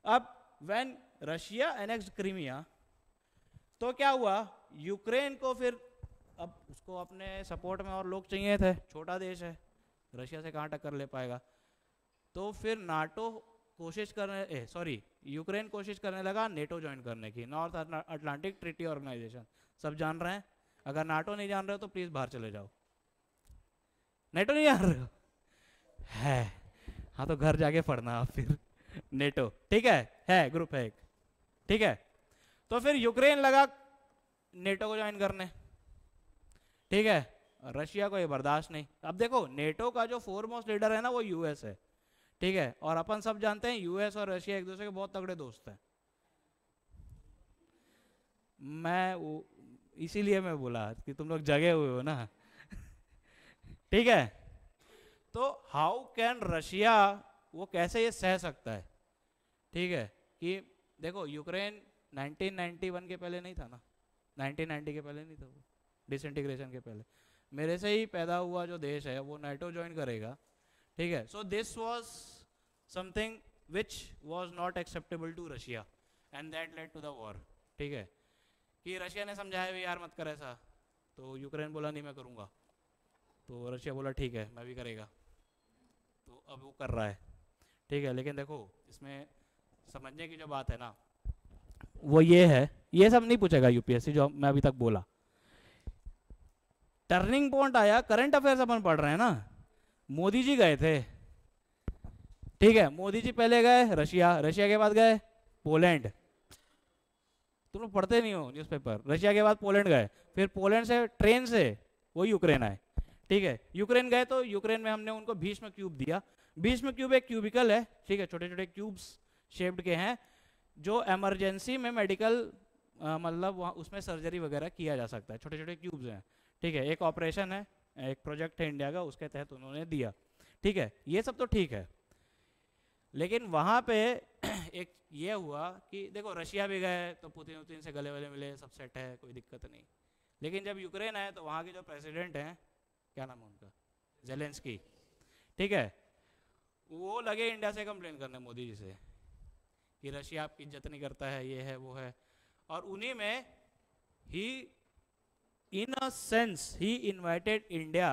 अब व्हेन रशिया एनेक्स्ड क्रीमिया, तो क्या हुआ, यूक्रेन को फिर अब उसको अपने सपोर्ट में और लोग चाहिए थे, छोटा देश है, रशिया से कहाँ टक्कर ले पाएगा, तो फिर नाटो कोशिश करने यूक्रेन कोशिश करने लगा नेटो ज्वाइन करने की, नॉर्थ अटलांटिक ट्रीटी ऑर्गेनाइजेशन, सब जान रहे हैं। अगर नाटो नहीं जान रहे हो तो प्लीज बाहर चले जाओ। नेटो नहीं जान रहे हो है, हाँ तो घर जाके पढ़ना आप फिर नेटो, ठीक है ग्रुप है एक, ठीक है। तो फिर यूक्रेन लगा नेटो को ज्वाइन करने, ठीक है, रशिया को ये बर्दाश्त नहीं। अब देखो नेटो का जो फोरमोस्ट लीडर है ना वो यूएस है, ठीक है, और अपन सब जानते हैं यूएस और रशिया एक दूसरे के बहुत तगड़े दोस्त हैं। इसीलिए मैं बोला कि तुम लोग जगे हुए हो ना ठीक है। तो हाउ कैन रशिया, वो कैसे ये सह सकता है, ठीक है, कि देखो यूक्रेन 1991 के पहले नहीं था ना, 1990 के पहले नहीं था, वो डिसइंटीग्रेशन के पहले, मेरे से ही पैदा हुआ जो देश है वो नाटो ज्वाइन करेगा, ठीक है। So this was something which was not acceptable to Russia and that led to the war, ठीक है, कि रशिया ने समझाया भी यार मत कर ऐसा, तो यूक्रेन बोला नहीं मैं करूँगा, तो रशिया बोला ठीक है मैं भी करेगा, तो अब वो कर रहा है, ठीक है। लेकिन देखो इसमें समझने की जो बात है ना वो ये है, ये सब नहीं पूछेगा यूपीएससी जो मैं अभी तक बोला, टर्निंग पॉइंट आया, करंट अफेयर्स अपन पढ़ रहे हैं ना, मोदी जी गए थे, ठीक है, मोदी जी पहले गए रशिया, रशिया के बाद गए पोलैंड, तुम लोग पढ़ते नहीं हो न्यूज़पेपर, रशिया के बाद पोलैंड गए, फिर पोलैंड से ट्रेन से वो यूक्रेन आए, ठीक है। यूक्रेन गए तो यूक्रेन में हमने उनको भीष्म क्यूब दिया, भीष्म क्यूब एक क्यूबिकल है, ठीक है, छोटे छोटे क्यूब्स शेप्ड के हैं जो इमरजेंसी में मेडिकल मतलब उसमें सर्जरी वगैरह किया जा सकता है, छोटे छोटे क्यूब्स हैं, ठीक है। एक ऑपरेशन है, एक प्रोजेक्ट है इंडिया का, उसके तहत उन्होंने दिया, ठीक है, ये सब तो ठीक है। लेकिन वहाँ पे एक ये हुआ कि देखो रशिया भी गए तो पुतिन से गले वाले मिले, सब सेट है, कोई दिक्कत नहीं, लेकिन जब यूक्रेन आए तो वहाँ के जो प्रेसिडेंट हैं, क्या नाम है उनका, जेलेंस्की, ठीक है, वो लगे इंडिया से कंप्लेन करने मोदी जी से कि रशिया आपकी इज्जत नहीं करता है, ये है वो है, और उन्हीं में ही इन अ सेंस ही इनवाइटेड इंडिया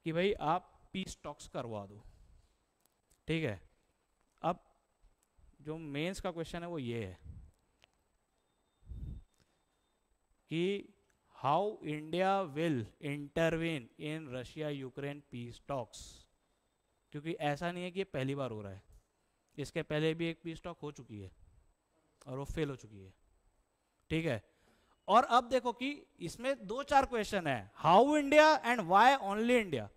कि भाई आप पीस टॉक्स करवा दो, ठीक है। अब जो मेंस का क्वेश्चन है वो ये है कि how India will intervene in Russia Ukraine peace talks, क्योंकि ऐसा नहीं है कि ये पहली बार हो रहा है, इसके पहले भी एक पीस टॉक हो चुकी है और वो फेल हो चुकी है, ठीक है। और अब देखो कि इसमें 2-4 क्वेश्चन है, how India and why only India,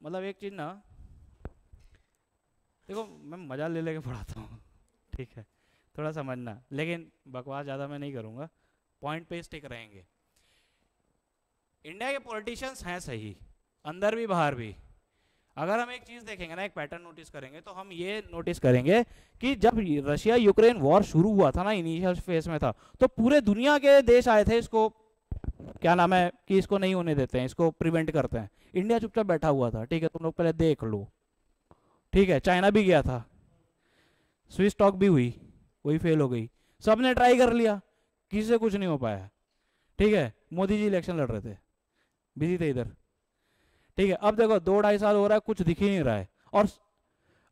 मतलब एक चीज ना, देखो मैं मजा ले लेके पढ़ाता हूँ, ठीक है, थोड़ा समझना, लेकिन बकवास ज़्यादा मैं नहीं करूँगा, पॉइंट पे स्टिक रहेंगे। इंडिया के पॉलिटिशियंस हैं सही, अंदर भी बाहर भी, अगर हम एक चीज़ देखेंगे ना, एक पैटर्न नोटिस करेंगे तो हम ये नोटिस करेंगे कि जब रशिया यूक्रेन वॉर शुरू हुआ था ना, इनिशियल फेज में था, तो पूरे दुनिया के देश आए थे इसको, क्या नाम है, कि इसको नहीं होने देते हैं, इसको प्रिवेंट करते हैं, इंडिया चुपचाप बैठा हुआ था, ठीक है, तुम लोग पहले देख लो, ठीक है। चाइना भी गया था, स्विस टॉक भी हुई, वही फेल हो गई, सबने ट्राई कर लिया, किसी से कुछ नहीं हो पाया, ठीक है। मोदी जी इलेक्शन लड़ रहे थे, बिजी थे इधर, ठीक है। अब देखो 2-2.5 साल हो रहा है, कुछ दिख ही नहीं रहा है, और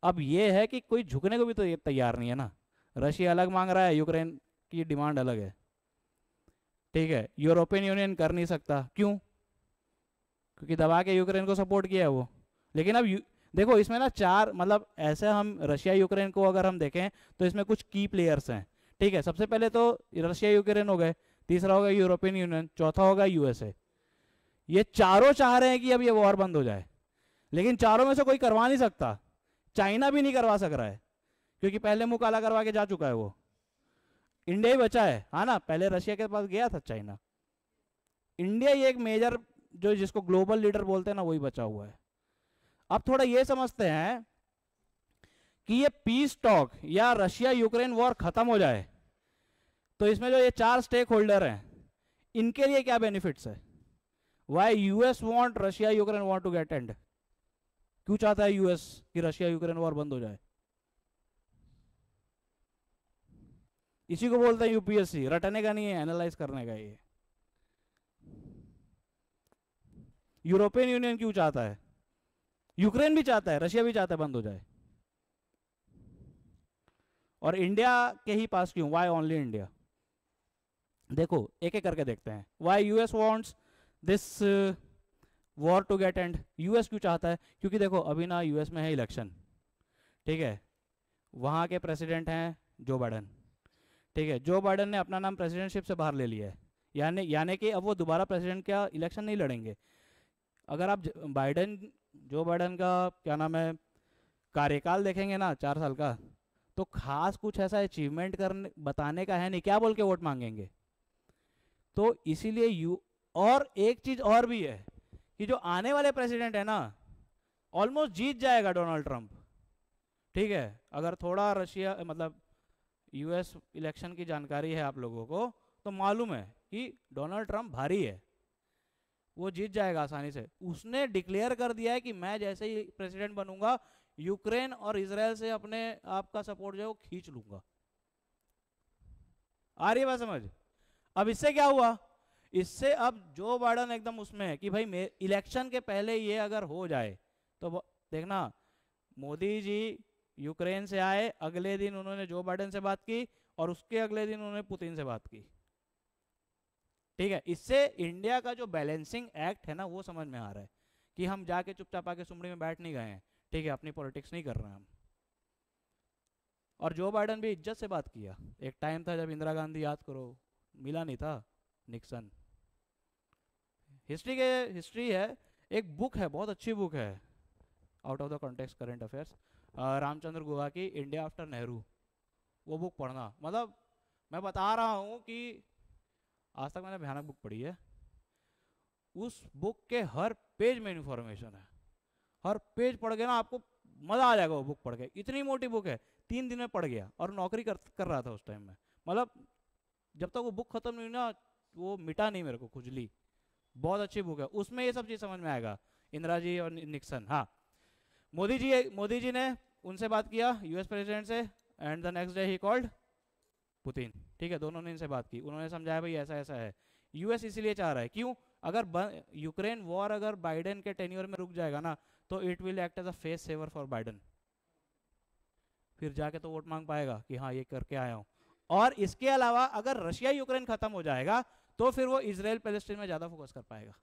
अब ये है कि कोई झुकने को भी तो तैयार नहीं है ना, रशिया अलग मांग रहा है, यूक्रेन की डिमांड अलग है, ठीक है। यूरोपियन यूनियन कर नहीं सकता, क्यों, क्योंकि दबा के यूक्रेन को सपोर्ट किया है वो। लेकिन अब देखो इसमें ना 4, मतलब ऐसे हम रशिया यूक्रेन को अगर हम देखें तो इसमें कुछ की प्लेयर्स हैं, ठीक है। सबसे पहले तो रशिया यूक्रेन हो गए, तीसरा होगा यूरोपियन यूनियन, चौथा होगा यूएसए, ये चारों चाह रहे हैं कि अब ये वॉर बंद हो जाए, लेकिन चारों में से कोई करवा नहीं सकता, चाइना भी नहीं करवा सक रहा है, क्योंकि पहले मुंह काला करवा के जा चुका है वो। इंडिया ही बचा है, हाँ ना, पहले रशिया के पास गया था चाइना। इंडिया ही एक मेजर जो जिसको ग्लोबल लीडर बोलते हैं ना, वही बचा हुआ है। अब थोड़ा ये समझते हैं कि ये पीस टॉक या रशिया यूक्रेन वॉर खत्म हो जाए तो इसमें जो ये 4 स्टेक होल्डर हैं इनके लिए क्या बेनिफिट्स है। Why US want Russia Ukraine want to get end, क्यों चाहता है यूएस कि रशिया यूक्रेन वॉर बंद हो जाए। इसी को बोलते हैं यूपीएससी, रटने का नहीं है, एनालाइज करने का। ये यूरोपियन यूनियन क्यों चाहता है, यूक्रेन भी चाहता है, रशिया भी चाहता है बंद हो जाए, और इंडिया के ही पास क्यों, वाई ओनली इंडिया। देखो एक एक करके देखते हैं। Why US wants this war to get end, US क्यों चाहता है, क्योंकि देखो अभी ना यूएस में है इलेक्शन, ठीक है, वहाँ के प्रेसिडेंट हैं जो बाइडन, ठीक है, जो बाइडन ने अपना नाम प्रेसिडेंटशिप से बाहर ले लिया है, यानी कि अब वो दोबारा प्रेसिडेंट का इलेक्शन नहीं लड़ेंगे। अगर आप जो बाइडन का क्या नाम है कार्यकाल देखेंगे ना 4 साल का, तो खास कुछ ऐसा अचीवमेंट करने बताने का है नहीं, क्या बोल के वोट मांगेंगे। तो इसीलिए और एक चीज और भी है कि जो आने वाले प्रेसिडेंट है ना ऑलमोस्ट जीत जाएगा डोनाल्ड ट्रंप, ठीक है। अगर थोड़ा रशिया मतलब यूएस इलेक्शन की जानकारी है आप लोगों को तो मालूम है कि डोनाल्ड ट्रंप भारी है, वो जीत जाएगा आसानी से। उसने डिक्लेयर कर दिया है कि मैं जैसे ही प्रेसिडेंट बनूंगा यूक्रेन और इजराइल से अपने आप का सपोर्ट जो है वो खींच लूंगा। आ रही है बात समझ। अब इससे क्या हुआ, इससे अब जो बाइडन एकदम उसमें है कि भाई इलेक्शन के पहले ये अगर हो जाए तो देखना, मोदी जी यूक्रेन से आए, अगले दिन उन्होंने जो बाइडन से बात की और उसके अगले दिन उन्होंने पुतिन से बात की, ठीक है। इससे इंडिया का जो बैलेंसिंग एक्ट है ना वो समझ में आ रहा है कि हम जाके चुपचाप आके सुमड़ी में बैठ नहीं गए हैं, ठीक है, अपनी पॉलिटिक्स नहीं कर रहे हैं हम। और जो बाइडन भी इज्जत से बात किया। एक टाइम था जब इंदिरा गांधी, याद करो, मिला नहीं था निक्सन। हिस्ट्री है, एक बुक है, बहुत अच्छी बुक है, out of the context current affairs, Ramachandra Guha की इंडिया आफ्टर नेहरू। वो बुक पढ़ना, मतलब मैं बता रहा हूँ कि आज तक मैंने भयानक बुक पढ़ी है। उस बुक के हर पेज में इन्फॉर्मेशन है, हर पेज पढ़ के ना आपको मजा आ जाएगा वो बुक पढ़ के। इतनी मोटी बुक है, 3 दिन में पढ़ गया, और नौकरी कर रहा था उस टाइम में। मतलब जब तक वो बुक खत्म नहीं हुई ना वो मिटा नहीं मेरे को खुजली। बहुत अच्छी बुक है, उसमें ये सब चीज समझ में आएगा, इंदिरा जी और निक्सन। हाँ, मोदी जी ने उनसे बात किया यूएस प्रेसिडेंट से, and the next day he called Putin, ठीक है। दोनों ने इनसे बात की, उन्होंने समझाया भाई ऐसा ऐसा है। यूएस इसीलिए चाह रहा है, क्यों, अगर यूक्रेन वॉर अगर बाइडेन के टेन्योर में रुक जाएगा ना तो it will act as a face saver for Biden, फिर जाके तो वोट मांग पाएगा कि हाँ ये करके आया हूँ। और इसके अलावा अगर रशिया यूक्रेन खत्म हो जाएगा तो फिर वो इसराइल पैलेस्टीन में ज्यादा फोकस कर पाएगा।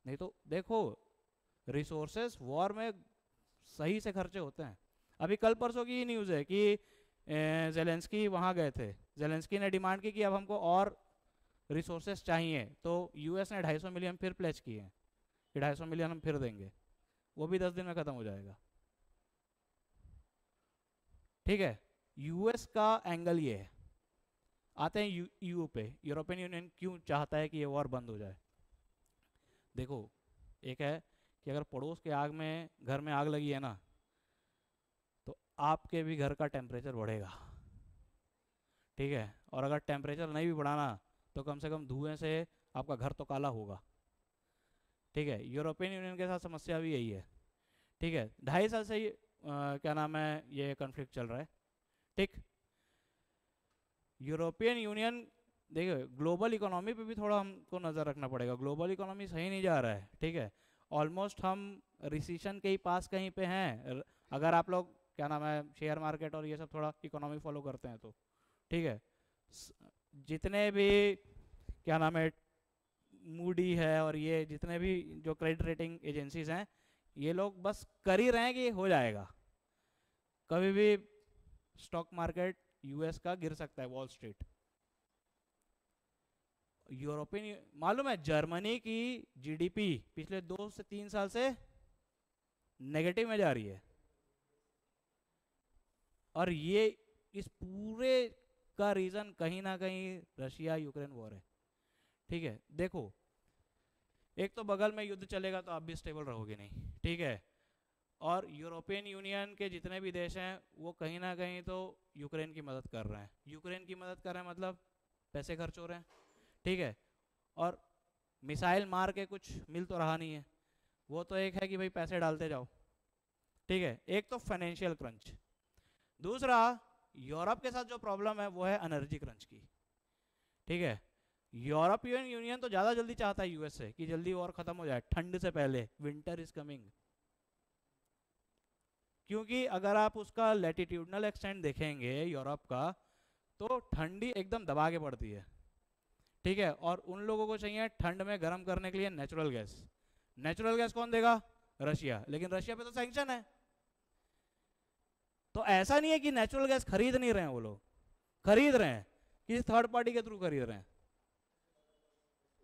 नहीं तो देखो रिसोर्सेस वॉर में सही से खर्चे होते हैं। अभी कल परसों की न्यूज़ है कि जेलेंस्की वहाँ गए थे, जेलेंस्की ने डिमांड की कि अब हमको और रिसोर्सेस चाहिए, तो यूएस ने 250 मिलियन फिर प्लेज किए हैं कि 250 मिलियन हम फिर देंगे, वो भी 10 दिन में खत्म हो जाएगा, ठीक है। यूएस का एंगल ये है। आते हैं यूयू पे, यूरोपियन यूनियन क्यों चाहता है कि ये वॉर बंद हो जाए। देखो एक है कि अगर पड़ोस के आग में घर में आग लगी है ना तो आपके भी घर का टेम्परेचर बढ़ेगा, ठीक है। और अगर टेम्परेचर नहीं भी बढ़ाना तो कम से कम धुएं से आपका घर तो काला होगा, ठीक है। यूरोपियन यूनियन के साथ समस्या भी यही है, ठीक है। 2.5 साल से क्या नाम है ये कॉन्फ्लिक्ट चल रहा है, ठीक। यूरोपियन यूनियन देखिए ग्लोबल इकोनॉमी पे भी थोड़ा हमको नज़र रखना पड़ेगा, ग्लोबल इकोनॉमी सही नहीं जा रहा है, ठीक है। ऑलमोस्ट हम रिसीशन के ही पास कहीं पे हैं, अगर आप लोग क्या नाम है शेयर मार्केट और ये सब थोड़ा इकोनॉमी फॉलो करते हैं तो, ठीक है। जितने भी क्या नाम है मूडी है और ये जितने भी जो क्रेडिट रेटिंग एजेंसीज हैं ये लोग बस कर ही रहे हैं कि हो जाएगा, कभी भी स्टॉक मार्केट यूएस का गिर सकता है, वॉल स्ट्रीट। यूरोपियन मालूम है जर्मनी की जीडीपी पिछले 2 से 3 साल से नेगेटिव में जा रही है। और ये इस पूरे का रीजन कहीं ना कहीं रशिया यूक्रेन वॉर है। ठीक है, देखो एक तो बगल में युद्ध चलेगा तो आप भी स्टेबल रहोगे नहीं, ठीक है। और यूरोपियन यूनियन के जितने भी देश हैं वो कहीं ना कहीं तो यूक्रेन की मदद कर रहे हैं। यूक्रेन की मदद कर रहे हैं मतलब पैसे खर्च हो रहे हैं, ठीक है। और मिसाइल मार के कुछ मिल तो रहा नहीं है, वो तो एक है कि भाई पैसे डालते जाओ, ठीक है। एक तो फाइनेंशियल क्रंच, दूसरा यूरोप के साथ जो प्रॉब्लम है वो है एनर्जी क्रंच की, ठीक है। यूरोपियन यूनियन तो ज़्यादा जल्दी चाहता है यूएस से कि जल्दी वॉर खत्म हो जाए, ठंड से पहले, विंटर इज कमिंग। क्योंकि अगर आप उसका लैटिट्यूडनल एक्सटेंट देखेंगे यूरोप का, तो ठंडी एकदम दबा के पड़ती है, ठीक है। और उन लोगों को चाहिए ठंड में गर्म करने के लिए नेचुरल गैस। नेचुरल गैस कौन देगा? रशिया। लेकिन रशिया पे तो सैंक्शन है। तो ऐसा नहीं है कि नेचुरल गैस खरीद नहीं रहे हैं, वो लोग खरीद रहे हैं, किसी थर्ड पार्टी के थ्रू खरीद रहे हैं,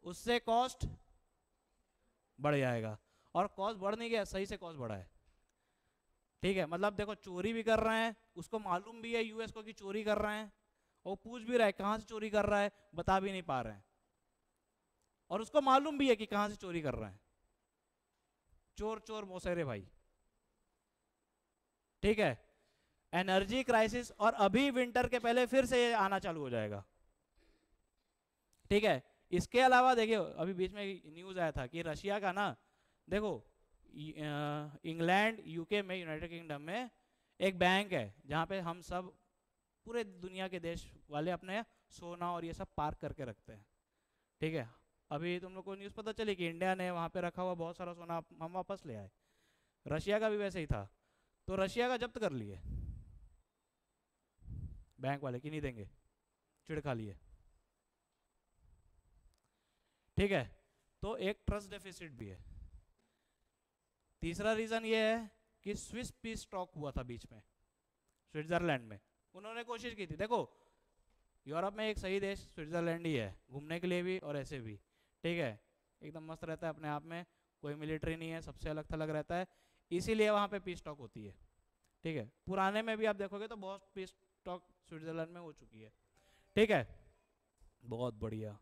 उससे कॉस्ट बढ़ जाएगा। और कॉस्ट बढ़ नहीं गया, सही से कॉस्ट बढ़ा है, ठीक है। मतलब देखो चोरी भी कर रहे हैं, उसको मालूम भी है यूएस को कि चोरी कर रहे हैं, और पूछ भी रहा है कहां से चोरी कर रहा है, बता भी नहीं पा रहे हैं। और उसको मालूम भी है कि कहां से चोरी कर रहे हैं, चोर चोर मौसेरे भाई, ठीक है। एनर्जी क्राइसिस, और अभी विंटर के पहले फिर से आना चालू हो जाएगा, ठीक है। इसके अलावा देखिए अभी बीच में न्यूज आया था कि रशिया का ना, देखो इंग्लैंड यूके में, यूनाइटेड किंगडम में एक बैंक है जहाँ पे हम सब पूरे दुनिया के देश वाले अपने सोना और ये सब पार्क करके रखते हैं, ठीक है। अभी तुम लोग को न्यूज़ पता चली कि इंडिया ने वहाँ पे रखा हुआ बहुत सारा सोना हम वापस ले आए। रशिया का भी वैसे ही था, तो रशिया का जब्त कर लिए बैंक वाले कि नहीं देंगे, चिढ़ खा लिए, ठीक है। तो एक ट्रस्ट डेफिसिट भी है। तीसरा रीजन ये है कि स्विस पीस टॉक हुआ था बीच में स्विट्जरलैंड में, उन्होंने कोशिश की थी। देखो यूरोप में एक सही देश स्विट्जरलैंड ही है, घूमने के लिए भी और ऐसे भी, ठीक है। एकदम मस्त रहता है अपने आप में, कोई मिलिट्री नहीं है, सबसे अलग थलग रहता है, इसीलिए वहाँ पे पीस टॉक होती है, ठीक है। पुराने में भी आप देखोगे तो बहुत पीस टॉक स्विट्जरलैंड में हो चुकी है, ठीक है। बहुत बढ़िया,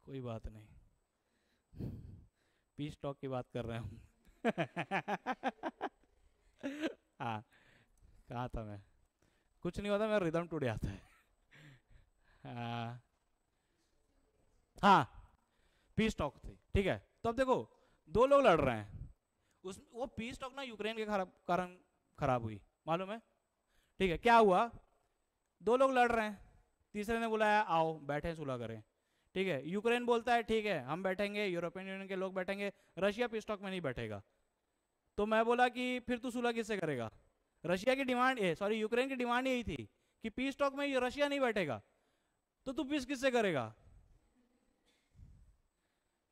कोई बात नहीं, पीस टॉक की बात कर रहे हैं हम। हाँ, कहा था मैं, कुछ नहीं होता, मेरा रिदम टूट जाता है। हाँ हाँ, पीस टॉक थी, ठीक है। तो अब देखो दो लोग लड़ रहे हैं, उस वो पीस टॉक ना यूक्रेन के कारण खराब हुई, मालूम है, ठीक है। क्या हुआ, दो लोग लड़ रहे हैं, तीसरे ने बुलाया आओ बैठे सुलह करें, ठीक है। यूक्रेन बोलता है ठीक है हम बैठेंगे, यूरोपियन यूनियन के लोग बैठेंगे, रशिया पीस टॉक में नहीं बैठेगा। तो मैं बोला कि फिर तू सुलह किससे करेगा? रशिया की डिमांड, सॉरी यूक्रेन की डिमांड यही थी कि पीस टॉक में रशिया नहीं बैठेगा, तो तू पीस किससे करेगा?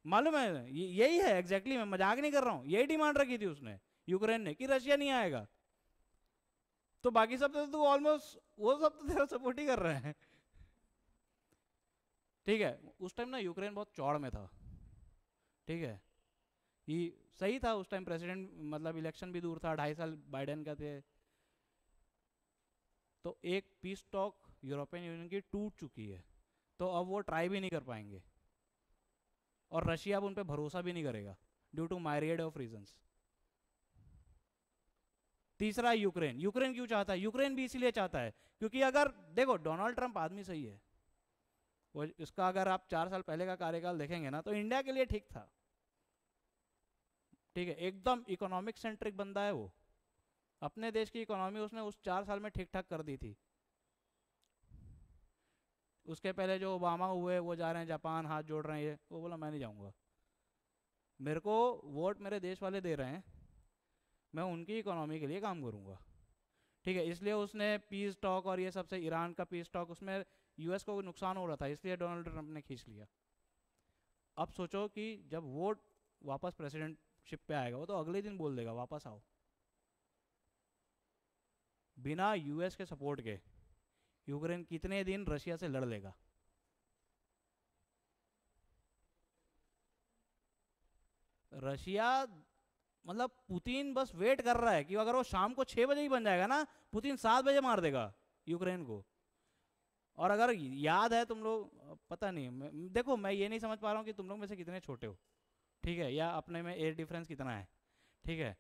मालूम है, यही है एग्जैक्टली, मैं मजाक नहीं कर रहा हूं, यही डिमांड रखी थी उसने, यूक्रेन ने, कि रशिया नहीं आएगा। तो बाकी सब तो ऑलमोस्ट वो सब तो तेरा सपोर्ट ही कर रहे हैं, ठीक है। उस टाइम ना यूक्रेन बहुत चौड़ में था, ठीक है। ये सही था उस टाइम, प्रेसिडेंट मतलब इलेक्शन भी दूर था, 2.5 साल बाइडेन का थे। तो एक पीस टॉक यूरोपियन यूनियन की टूट चुकी है, तो अब वो ट्राई भी नहीं कर पाएंगे, और रशिया अब उन पर भरोसा भी नहीं करेगा ड्यू टू मायरियड ऑफ रीजंस। तीसरा यूक्रेन, यूक्रेन क्यों चाहता है? यूक्रेन भी इसीलिए चाहता है क्योंकि अगर देखो डोनाल्ड ट्रंप आदमी सही है, वो इसका अगर आप 4 साल पहले का कार्यकाल देखेंगे ना तो इंडिया के लिए ठीक था, ठीक है। एकदम इकोनॉमिक सेंट्रिक बंदा है वो, अपने देश की इकोनॉमी उसने उस 4 साल में ठीक ठाक कर दी थी। उसके पहले जो ओबामा हुए वो जा रहे हैं जापान, हाथ जोड़ रहे हैं, वो बोला मैं नहीं जाऊंगा, मेरे को वोट मेरे देश वाले दे रहे हैं, मैं उनकी इकोनॉमी के लिए काम करूंगा, ठीक है। इसलिए उसने पीस टॉक और ये सबसे, ईरान का पीस टॉक, उसमें यूएस को नुकसान हो रहा था, इसलिए डोनाल्ड ट्रंप ने खींच लिया। अब सोचो कि जब वो वापस प्रेसिडेंटशिप पे आएगा, वो तो अगले दिन बोल देगा वापस आओ, बिना यूएस के सपोर्ट के यूक्रेन कितने दिन रशिया से लड़ लेगा? रशिया मतलब पुतिन बस वेट कर रहा है कि अगर वो शाम को 6 बजे ही बन जाएगा ना, पुतिन 7 बजे मार देगा यूक्रेन को। और अगर याद है तुम लोग, पता नहीं देखो मैं ये नहीं समझ पा रहा हूँ कि तुम लोग में से कितने छोटे हो, ठीक है, या अपने में एज डिफरेंस कितना है, ठीक है।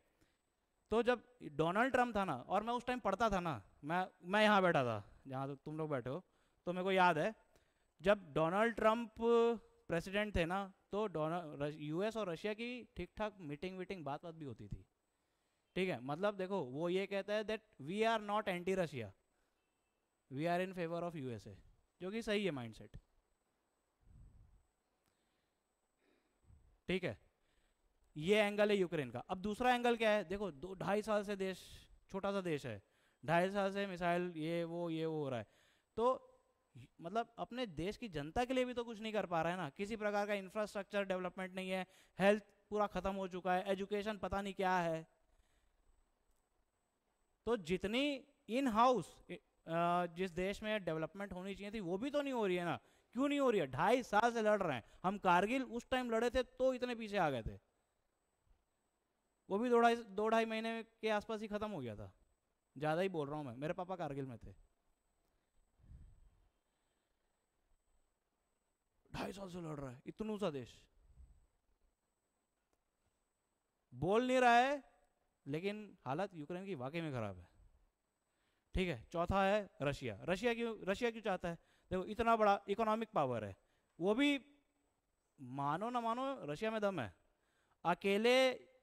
तो जब डोनाल्ड ट्रम्प था ना, और मैं उस टाइम पढ़ता था ना, मैं यहाँ बैठा था जहाँ तुम लोग बैठे हो, तो मेरे को याद है जब डोनाल्ड ट्रम्प प्रेसिडेंट थे ना, तो यूएस और रशिया की ठीक ठाक मीटिंग वीटिंग बात बात भी होती थी, ठीक है। मतलब देखो वो ये कहता है that we are not anti Russia, we are in favour of USA, जो कि सही है माइंडसेट, ठीक है। ये एंगल है यूक्रेन का। अब दूसरा एंगल क्या है, देखो 2-2.5 साल से देश, छोटा सा देश है, 2.5 साल से मिसाइल ये वो हो रहा है, तो मतलब अपने देश की जनता के लिए भी तो कुछ नहीं कर पा रहा है ना, किसी प्रकार का इंफ्रास्ट्रक्चर डेवलपमेंट नहीं है, हेल्थ पूरा खत्म हो चुका है, एजुकेशन पता नहीं क्या है। तो जितनी इन हाउस जिस देश में डेवलपमेंट होनी चाहिए थी वो भी तो नहीं हो रही है ना। क्यों नहीं हो रही है? 2.5 साल से लड़ रहे हैं हम, कारगिल उस टाइम लड़े थे तो इतने पीछे आ गए थे, वो भी 2-2.5 महीने के आसपास ही खत्म हो गया था, ज़्यादा ही बोल रहा हूँ मैं, मेरे पापा कारगिल में थे। 2.5 साल से लड़ रहा है इतना सा देश, बोल नहीं रहा है, लेकिन हालत यूक्रेन की वाकई में खराब है, ठीक है। चौथा है रशिया। रशिया क्यों चाहता है? देखो इतना बड़ा इकोनॉमिक पावर है, वो भी मानो ना मानो रशिया में दम है, अकेले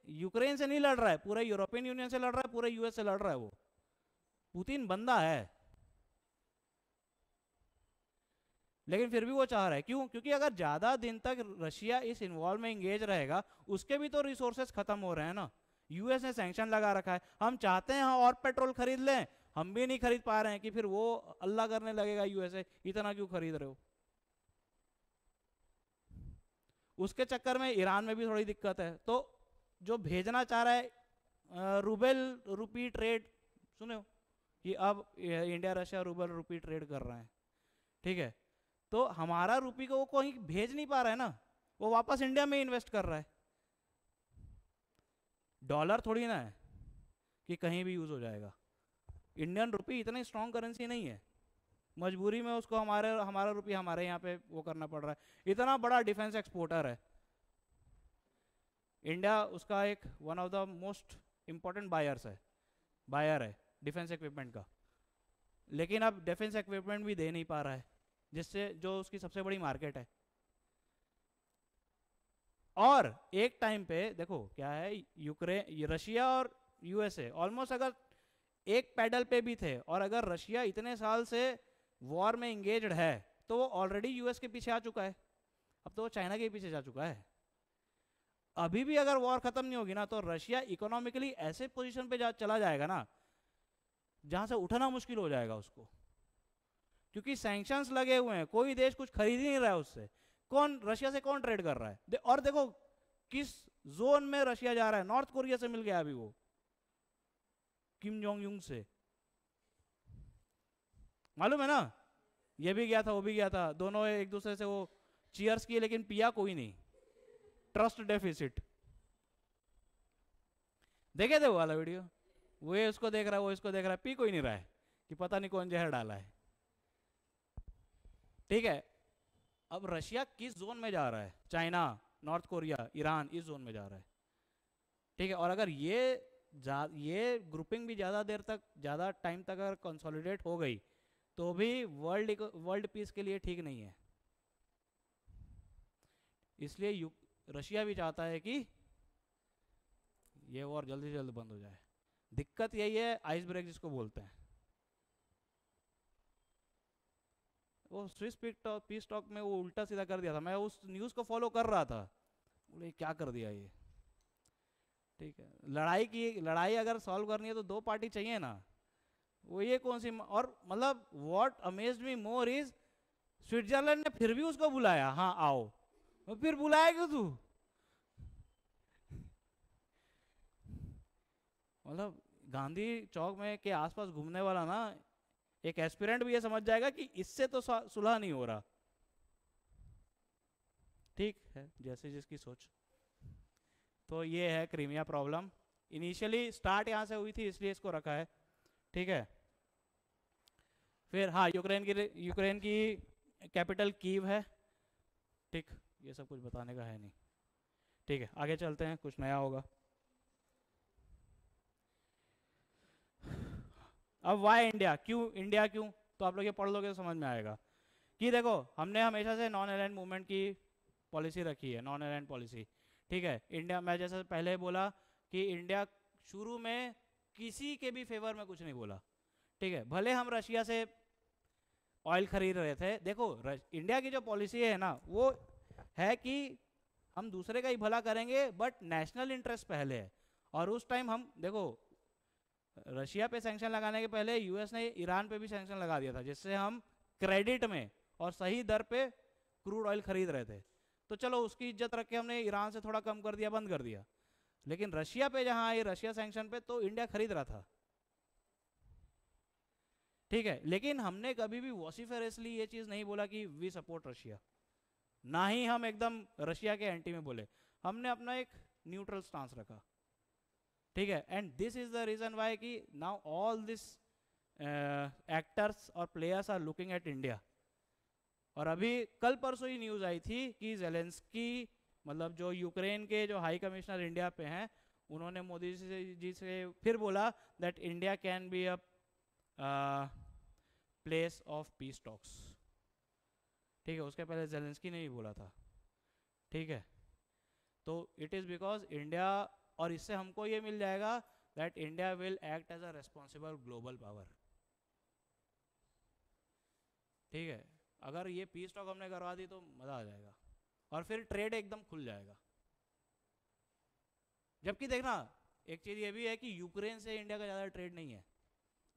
यूक्रेन से नहीं लड़ रहा है, पूरे यूरोपियन यूनियन से लड़ रहा है, पूरे यूएस से लड़ रहा है, वो पुतिन बंदा है, लेकिन फिर भी वो चाह रहा है। क्यों? क्योंकि अगर ज़्यादा दिन तक रशिया इस इन्वॉल्व में इंगेज रहेगा, उसके भी तो रिसोर्सेज खत्म हो रहे हैं ना। यूएस ने सैंक्शन लगा रखा है, हम चाहते हैं और पेट्रोल खरीद लें, हम भी नहीं खरीद पा रहे हैं, कि फिर वो अल्लाह करने लगेगा यूएसए इतना क्यों खरीद रहे हो। उसके चक्कर में ईरान में भी थोड़ी दिक्कत है, तो जो भेजना चाह रहा है रूबेल रुपी ट्रेड, सुने हो कि अब इंडिया रशिया रूबेल रुपी ट्रेड कर रहे हैं, ठीक है। तो हमारा रुपी को वो कहीं भेज नहीं पा रहा है ना, वो वापस इंडिया में इन्वेस्ट कर रहा है। डॉलर थोड़ी ना है कि कहीं भी यूज हो जाएगा, इंडियन रुपी इतनी स्ट्रॉन्ग करेंसी नहीं है, मजबूरी में उसको हमारा रुपया हमारे यहाँ पे वो करना पड़ रहा है। इतना बड़ा डिफेंस एक्सपोर्टर है इंडिया, उसका एक one of the most important buyer है डिफेंस इक्विपमेंट का, लेकिन अब डिफेंस इक्विपमेंट भी दे नहीं पा रहा है, जिससे जो उसकी सबसे बड़ी मार्केट है। और एक टाइम पे देखो क्या है, यूक्रेन, रशिया और यूएसए ऑलमोस्ट अगर एक पैडल पे भी थे, और अगर रशिया इतने साल से वॉर में इंगेज्ड है, तो वो ऑलरेडी यूएस के पीछे आ चुका है, अब तो वो चाइना के पीछे जा चुका है। अभी भी अगर वॉर खत्म नहीं होगी ना, तो रशिया इकोनॉमिकली ऐसे पोजीशन पे चला जाएगा ना, जहां से उठना मुश्किल हो जाएगा उसको, क्योंकि सैंक्शंस लगे हुए हैं, कोई देश कुछ खरीद ही नहीं रहा है उससे। कौन रशिया से कौन ट्रेड कर रहा है? और देखो किस जोन में रशिया जा रहा है, नॉर्थ कोरिया से मिल गया अभी वो, किम जोंग यूंग से, मालूम है ना, ये भी गया था वो भी गया था, दोनों एक दूसरे से वो चीयर्स किए, लेकिन पिया कोई नहीं, ट्रस्ट डेफिसिट। देखे थे वो वाला वीडियो? वो इसको देख रहा है, वो इसको देख रहा है, पी कोई नहीं रहा है, कि पता नहीं कौन जहर डाला है, ठीक है। अब रशिया किस जोन में जा रहा है? चाइना, नॉर्थ कोरिया, ईरान, इस जोन में जा रहा है, ठीक है। और अगर ये ग्रुपिंग भी ज़्यादा देर तक, ज़्यादा टाइम तक अगर कंसोलिडेट हो गई, तो भी वर्ल्ड पीस के लिए ठीक नहीं है। इसलिए रशिया भी चाहता है कि ये वॉर जल्दी से जल्दी बंद हो जाए। दिक्कत यही है, आइस ब्रेक जिसको बोलते हैं। वो स्विस पीस टॉक में वो उल्टा सीधा कर दिया था, मैं उस न्यूज़ को फॉलो कर रहा था, बोले क्या कर दिया ये, ठीक है। लड़ाई अगर सॉल्व करनी है तो दो पार्टी चाहिए ना, वो ये कौन सी। और मतलब what amazed me more is, Switzerland ने फिर भी उसको बुलाया, हाँ आओ, तो फिर बुलाया क्यों तू? मतलब गांधी चौक में के आसपास घूमने वाला ना एक एस्पिरेंट भी ये समझ जाएगा कि इससे तो सुलह नहीं हो रहा, ठीक है, जैसे जिसकी सोच। तो ये है क्रीमिया प्रॉब्लम। इनिशियली स्टार्ट यहाँ से हुई थी इसलिए इसको रखा है, ठीक है। फिर हाँ, यूक्रेन की कैपिटल कीव है, ठीक। ये सब कुछ बताने का है नहीं, ठीक है। आगे चलते हैं, कुछ नया होगा। अब वाई इंडिया, क्यों इंडिया क्यों, तो आप लोग ये पढ़ लोगे तो समझ में आएगा कि देखो हमने हमेशा से नॉन अलाइंड मूवमेंट की पॉलिसी रखी है, नॉन अलाइंड पॉलिसी, ठीक है। इंडिया, मैं जैसे पहले बोला कि इंडिया शुरू में किसी के भी फेवर में कुछ नहीं बोला, ठीक है। भले हम रशिया से ऑयल खरीद रहे थे, देखो इंडिया की जो पॉलिसी है ना वो है कि हम दूसरे का ही भला करेंगे बट नेशनल इंटरेस्ट पहले है। और उस टाइम हम देखो रशिया पे सैंक्शन लगाने के पहले यूएस ने ईरान पे भी सैंक्शन लगा दिया था, जिससे हम क्रेडिट में और सही दर पे क्रूड ऑयल खरीद रहे थे। तो चलो उसकी इज्जत रख के हमने ईरान से थोड़ा कम कर दिया, बंद कर दिया। लेकिन रशिया पे जहां आई, रशिया सैंक्शन पे, तो इंडिया खरीद रहा था, ठीक है। लेकिन हमने कभी भी वॉसिफेरसली ये चीज नहीं बोला कि वी सपोर्ट रशिया, ना ही हम एकदम रशिया के एंटी में बोले। हमने अपना एक न्यूट्रल स्टांस रखा, ठीक है। And this is the reason why कि नाउ ऑल दिस एक्टर्स और players are looking at India. और अभी कल परसों ही न्यूज़ आई थी कि जेलेंस्की, मतलब जो यूक्रेन के जो हाई कमिश्नर इंडिया पे हैं, उन्होंने मोदी जी से फिर बोला that India can be a place of peace talks, ठीक है। उसके पहले जेलेंस्की ने भी बोला था, ठीक है। तो इट इज़ बिकॉज इंडिया, और इससे हमको ये मिल जाएगा that India will act as a responsible global power, ठीक है। अगर ये पीस टॉक हमने करवा दी तो मज़ा आ जाएगा और फिर ट्रेड एकदम खुल जाएगा। जबकि देखना एक चीज़ ये भी है कि यूक्रेन से इंडिया का ज़्यादा ट्रेड नहीं है।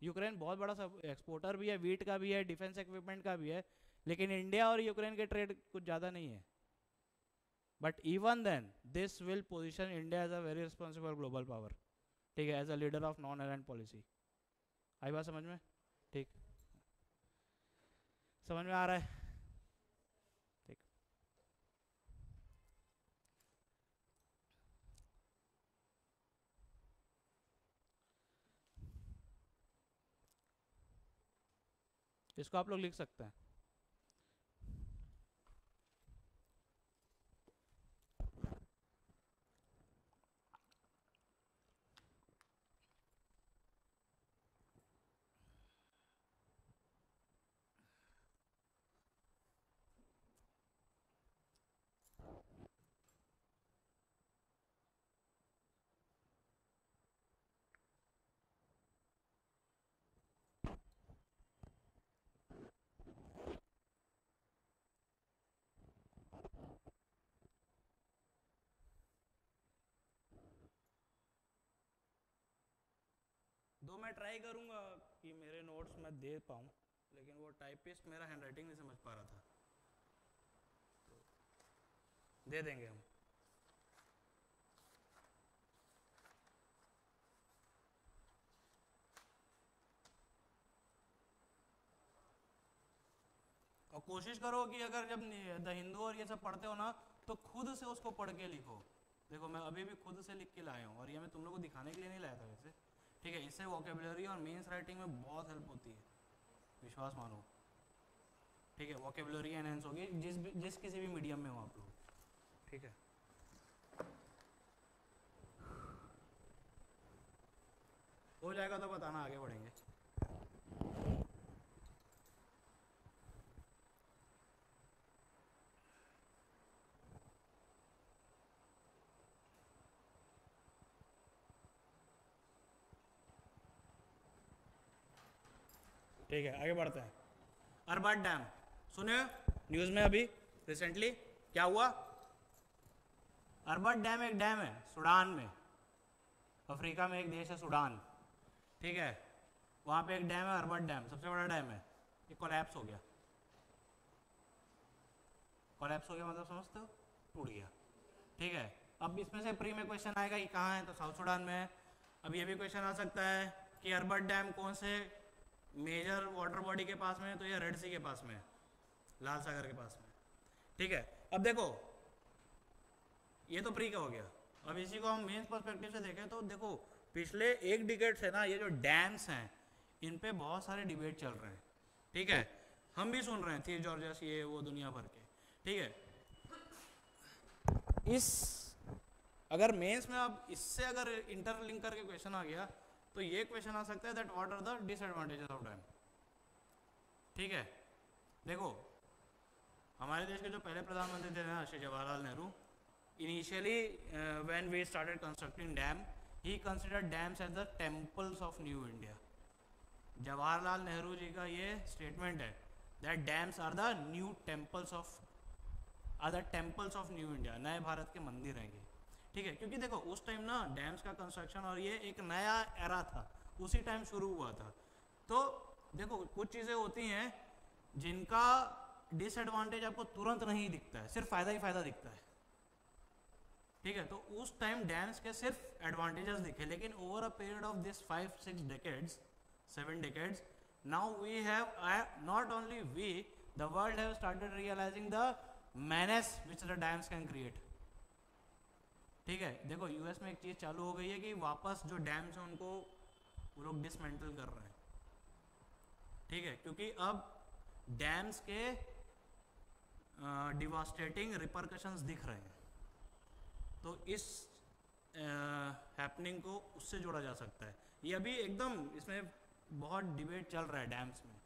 यूक्रेन बहुत बड़ा सब एक्सपोर्टर भी है, वीट का भी है, डिफेंस इक्विपमेंट का भी है, लेकिन इंडिया और यूक्रेन के ट्रेड कुछ ज़्यादा नहीं है। But even then this will position India as a very responsible global power, ठीक है, as a leader of non aligned policy. आई बात समझ में? ठीक, समझ में आ रहा है? ठीक, इसको आप लोग लिख सकते हैं। दो मैं ट्राई करूंगा कि मेरे नोट्स मैं दे पाऊँ, लेकिन वो टाइपिस्ट मेरा हैंडराइटिंग नहीं समझ पा रहा था, तो दे देंगे हम। और कोशिश करो कि अगर जब द हिंदू और ये सब पढ़ते हो ना तो खुद से उसको पढ़ के लिखो। देखो मैं अभी भी खुद से लिख के लाया हूँ और ये मैं तुम लोग को दिखाने के लिए नहीं लाया था वैसे, ठीक है। इससे वोकेबुलरी और मीन्स राइटिंग में बहुत हेल्प होती है, विश्वास मानो, ठीक है। वोकेबुलरी एनहेंस होगी जिस किसी भी मीडियम में हो आप लोग, ठीक है। हो जाएगा तो बताना, आगे बढ़ेंगे। ठीक है, आगे बढ़ते हैं। अरबट डैम सुने न्यूज़ में अभी रिसेंटली क्या हुआ? अरबट डैम एक डैम है सूडान में, अफ्रीका में एक देश है सूडान, ठीक है। वहाँ पे एक डैम है, अरबट डैम, सबसे बड़ा डैम है। ये कोलैप्स हो गया। कोलैप्स हो गया मतलब समझते हो? टूट गया, ठीक है। अब इसमें से प्री में क्वेश्चन आएगा कि कहाँ है, तो साउथ सूडान में है। अब ये भी क्वेश्चन आ सकता है कि अरबट डैम कौन से मेजर वाटर बॉडी के पास में है, तो ये रेड सी के पास में है, लाल सागर के पास में, ठीक है। अब देखो ये तो प्री का हो गया। अब इसी को हम मेन पर्सपेक्टिव से देखें तो देखो पिछले एक डिकेड से ना ये जो डैम्स हैं इन पे बहुत सारे डिबेट चल रहे हैं, ठीक है, हम भी सुन रहे हैं थी जॉर्जियस ये वो दुनिया भर के, ठीक है। इस अगर मेंस में अब इससे अगर इंटरलिंक करके क्वेश्चन आ गया तो ये क्वेश्चन आ सकता है that what are the disadvantages of dam, ठीक है। देखो हमारे देश के जो पहले प्रधानमंत्री थे ना Shri Jawaharlal Nehru, initially when we started constructing dam he considered dams as the temples of new India. Jawaharlal Nehru ji का ये स्टेटमेंट है that dams are the new temples of new India, नए भारत के मंदिर हैं ये, ठीक है। क्योंकि देखो उस टाइम ना डैम्स का कंस्ट्रक्शन और ये एक नया एरा था, उसी टाइम शुरू हुआ था। तो देखो कुछ चीज़ें होती हैं जिनका डिसएडवांटेज आपको तुरंत नहीं दिखता है, सिर्फ फ़ायदा ही फ़ायदा दिखता है, ठीक है। तो उस टाइम डैम्स के सिर्फ एडवांटेजेस दिखे, लेकिन over a period of this 5-6 decades 7 decades now we have not only we the world have started realizing the menace which the dams can create, ठीक है। देखो यूएस में एक चीज़ चालू हो गई है कि वापस जो डैम्स हैं उनको वो लोग डिसमेंटल कर रहे हैं, ठीक है, क्योंकि अब डैम्स के डिवास्टेटिंग रिपरकशंस दिख रहे हैं। तो इस हैपनिंग को उससे जोड़ा जा सकता है। ये अभी एकदम इसमें बहुत डिबेट चल रहा है डैम्स में,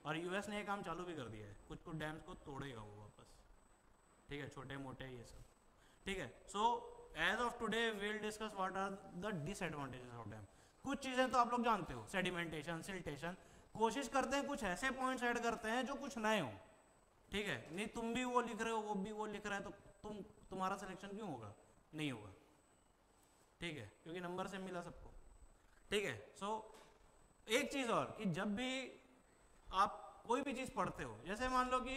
और यूएस ने ये काम चालू भी कर दिया है, कुछ कुछ डैम्स को तोड़ेगा वो वापस, ठीक है, छोटे मोटे ये सब, ठीक है। So as of today we will discuss what are the disadvantages of dam. कुछ चीज़ें तो आप लोग जानते हो, सेडिमेंटेशन, सिल्टेशन, कोशिश करते हैं कुछ ऐसे पॉइंट्स ऐड करते हैं जो कुछ नए हो, ठीक है। नहीं तुम भी वो लिख रहे हो वो भी वो लिख रहा है तो तुम्हारा सिलेक्शन क्यों होगा, नहीं होगा, ठीक है, क्योंकि नंबर से मिला सबको, ठीक है। सो एक चीज़ और कि जब भी आप कोई भी चीज़ पढ़ते हो, जैसे मान लो कि